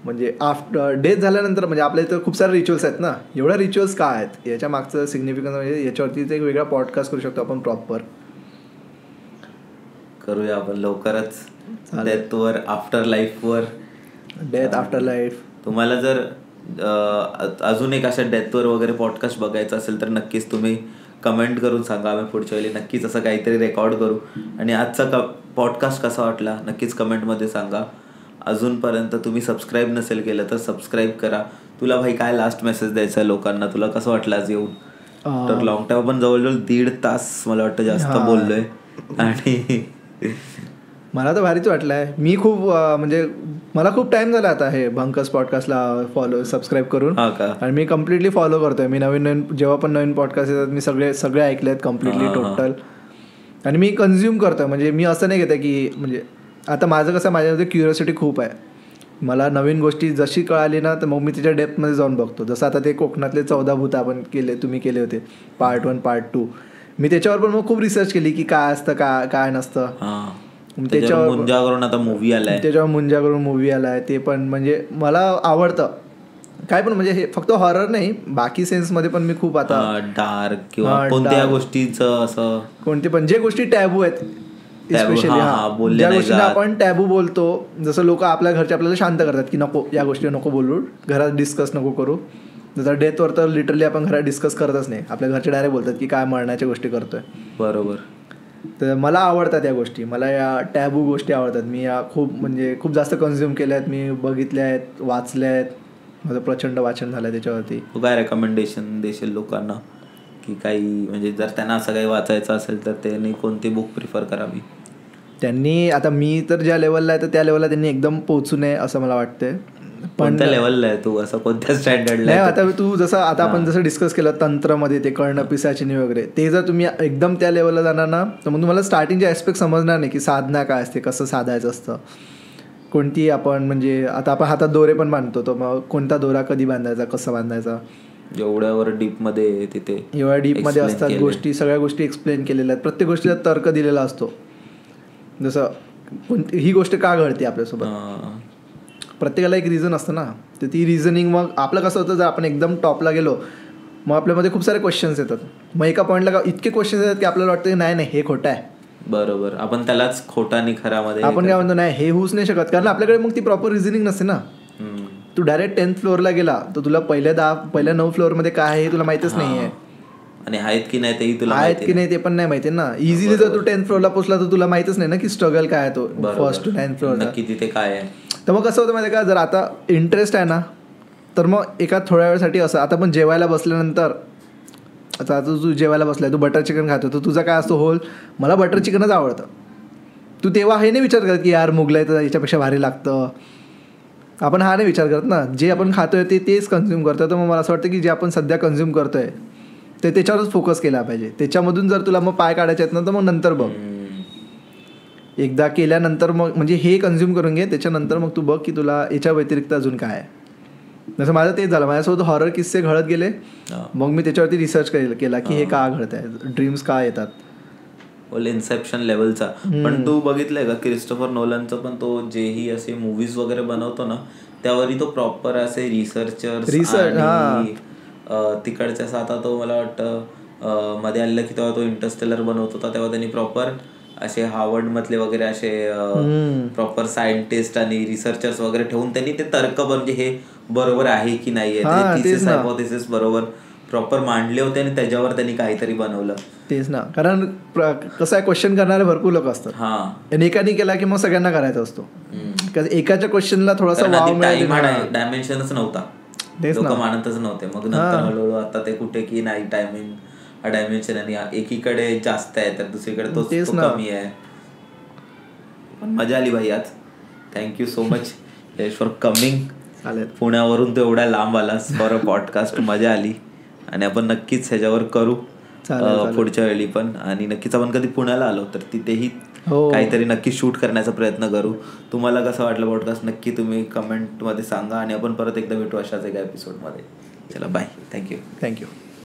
म्हणजे आफ्टर डेथ झाल्यानंतर. म्हणजे आपल्या इथं खूप सारे रिच्युअल्स आहेत ना, एवढ्या रिच्युअल्स काय आहेत याच्या मागचं सिग्निफिकन्स, म्हणजे याच्यावरतीच एक वेगळा पॉडकास्ट करू शकतो आपण प्रॉपर. करूया आपण लवकरच. डेथवर, आफ्टर लाईफवर. Death after life. तुम्हाला जर अजून एक अशा डेथवर वगैरे पॉडकास्ट बघायचा असेल तर नक्कीच तुम्ही कमेंट करून सांगा. आम्ही पुढच्या वेळी नक्कीच असं काहीतरी रेकॉर्ड करू. आणि आजचा पॉडकास्ट कसा वाटला नक्कीच कमेंटमध्ये सांगा. अजूनपर्यंत तुम्ही सबस्क्राईब नसेल केलं तर सबस्क्राईब करा. तुला भाई काय लास्ट मेसेज द्यायचा आहे लोकांना? तुला कसं वाटलं आज येऊन? तर लॉंग टाईम आपण जवळजवळ 1.5 तास मला वाटतं जास्त बोललोय. आणि मला तर भारीच वाटलं आहे. मी खूप म्हणजे मला खूप टाइम झाला आता हे भंकस पॉडकास्टला सबस्क्राईब करून, आणि मी कम्प्लिटली फॉलो करतोय. मी नवीन जेव्हा पण नवीन पॉडकास्ट येतात मी सगळे ऐकले आहेत कम्प्लिटली टोटल, आणि मी कन्झ्युम करतोय. म्हणजे मी असं नाही घेत की म्हणजे आता माझं कसं, माझ्यामध्ये क्युरिओसिटी खूप आहे. मला नवीन गोष्टी जशी कळाली ना तर मग मी त्याच्या डेप्थमध्ये जाऊन बघतो. जसं आता ते कोकणातले 14 भूत आपण तुम्ही केले होते पार्ट 1 पार्ट 2, मी त्याच्यावर पण मग खूप रिसर्च केली की काय असतं काय नसतं. त्याच्यावर मुंजा करून मूवी आलाय ते पण म्हणजे मला आवडतं. काय पण म्हणजे हे फक्त हॉरर नाही, बाकी सेन्समध्ये पण मी खूप आता डार्क किंवा कोणत्या गोष्टीचं असं कोणते पण जे गोष्टी टॅबू आहेत स्पेशली, ज्या गोष्टींना आपण टॅबू बोलतो, जसं लोक आपल्या घरचे आपल्याला शांत करतात की नको या गोष्टी नको बोलू, घरात डिस्कस नको करू. जसं डेथवर तर लिटरली आपण घरात डिस्कस करतच नाही, आपल्या घरचे डायरेक्ट बोलतात की काय मरण्याच्या गोष्टी करतोय. बरोबर. तर मला आवडतात या गोष्टी, मला या टॅबू गोष्टी आवडतात. मी या खूप जास्त कन्झ्युम केल्या आहेत, मी बघितल्या आहेत, वाचल्या आहेत, माझं प्रचंड वाचन झालं आहे त्याच्यावरती. तू काय रेकमेंडेशन देशील लोकांना की काही म्हणजे जर त्यांना असं काही वाचायचं असेल तर त्यांनी कोणती बुक प्रिफर करावी? त्यांनी आता मी तर ज्या लेवलला आहे तर त्या लेवलला त्यांनी एकदम पोहोचू नये असं मला वाटतंय. पण त्या लेवलला आहे तू, असं कोणत्या स्टँडर्डला नाही. आता तू जसं आता आपण जसं डिस्कस केलं तंत्रमध्ये ते कर्ण पिशाचिनी वगैरे, ते जर तुम्ही एकदम त्या लेवलला जाणार ना तर मग तुम्हाला स्टार्टिंगचे ॲस्पेक्ट समजणार नाही की साधना काय असते, कसं साधायचं असतं, कोणती आपण म्हणजे आता आपण हातात दोरे पण बांधतो, तर मग कोणता दोरा कधी बांधायचा, कसं बांधायचा, एवढ्यावर डीपमध्ये तिथे एवढ्या डीपमध्ये असतात गोष्टी, सगळ्या गोष्टी एक्सप्लेन केलेल्या आहेत. प्रत्येक गोष्टीचा तर्क दिलेला असतो. जसं ही गोष्ट का घडते आपल्यासोबत, प्रत्येकाला एक रिझन असतं ना, तर ती रिझनिंग मग आपलं कसं होतं, जर आपण एकदम टॉपला गेलो मग आपल्यामध्ये खूप सारे क्वेश्चन्स येतात. मग एका पॉईंटला इतके क्वेश्चन्स येतात की आपल्याला वाटतं की नाही हे खोटं आहे. बरोबर, आपण त्यालाच खोटा आणि खरामध्ये आपण काय म्हणतो, नाही हे होऊच नाही शकत, कारण आपल्याकडे मग ती प्रॉपर रिझनिंग नसते ना. तू डायरेक्ट 10th फ्लोअरला गेला तर तुला पहिल्या 9 फ्लोअरमध्ये काय आहे हे तुला माहितीच नाही आहे, आणि आहेत की नाही तेही तुला आहेत की नाही ते पण नाही माहिती ना. इझिली जर तू 10th फ्लोअरला पोहोचला तर तुला माहितच नाही ना की स्ट्रगल काय आहे तो फर्स्ट टू 9th फ्लोअर नक्की तिथे काय आहे. तर मग कसं होतं माहिती का, जर आता इंटरेस्ट आहे ना तर मग एका थोड्या वेळासाठी असं, आता पण जेवायला बसल्यानंतर, आता तू जेवायला बसलाय, तू बटर चिकन खातो, तर तुझा काय असतो होल, मला बटर चिकनच आवडतं. तू तेव्हा हे नाही विचार करत की यार मुगलाई तर याच्यापेक्षा भारी लागतं. आपण हा नाही विचार करत ना, जे आपण खातोय तेच कन्झ्युम करतोय. तर मग मला असं वाटतं की जे आपण सध्या कन्झ्युम करतोय ते त्याच्यावरच फोकस केला पाहिजे. त्याच्यामधून जर तुला मग पाय काढायचे आहेत ना तर मग नंतर बघ, एकदा केल्यानंतर मग म्हणजे हे कन्झ्युम करून घे, त्याच्यानंतर मग तू बघ की तुला याच्या व्यतिरिक्त अजून काय आहे. जसं माझं तेच झालं, माझ्यासोबत हॉरर किस्से घडत गेले, मग मी त्याच्यावरती रिसर्च केला की हे का घडत आहे, ड्रीम्स का येतात, इन्सेप्शन लेवलचा. पण तू बघितलंय का क्रिस्टोफर नोलनचं पण, तो जेही असे मूवीज वगैरे बनवतो ना त्यावरही तो प्रॉपर असे रिसर्च तिकडच्या. आता तो मला वाटतं मध्ये आलेलं की तेव्हा तो इंटरस्टेलर बनवत होता, तेव्हा त्यांनी प्रॉपर असे हार्वर्ड मधले वगैरे असे प्रॉपर सायंटिस्ट आणि रिसर्चर्स वगैरे ठेवून त्यांनी ते तर्क म्हणजे हे बरोबर आहे की नाही आहे, थिसिस हायपोथेसिस बरोबर प्रॉपर मांडले होते आणि त्याच्यावर त्यांनी काहीतरी बनवलं. तेच ना, कारण कसं आहे, क्वेश्चन करणारे भरपूर लोक असतात. आणि एकाने केला की मग सगळ्यांना करायचा असतो. एकाच्या क्वेश्चनला थोडासा वाव मिळाला, डायमेन्शनच नव्हता, लोक मानतच नव्हते. मग नंतर हळूहळू आता ते कुठे की नाही डायमेन्शन आणि एकीकडे जास्त आहे तर दुसरीकडे तो कमी आहे. पण मजा आली भाई आज. Thank you so much for coming. पुण्यावरून तो एवढ्या लांब आलास फॉर अ पॉडकास्ट. मजा आली आणि आपण नक्कीच ह्याच्यावर करू पुढच्या वेळी पण. आणि नक्कीच आपण कधी पुण्याला आलो तर तिथेही काहीतरी नक्की शूट करण्याचा प्रयत्न करू. तुम्हाला कसं वाटलं पॉडकास्ट नक्की तुम्ही कमेंटमध्ये सांगा आणि आपण परत एकदा भेटू अशाच एका एपिसोडमध्ये. चला बाय. थँक्यू.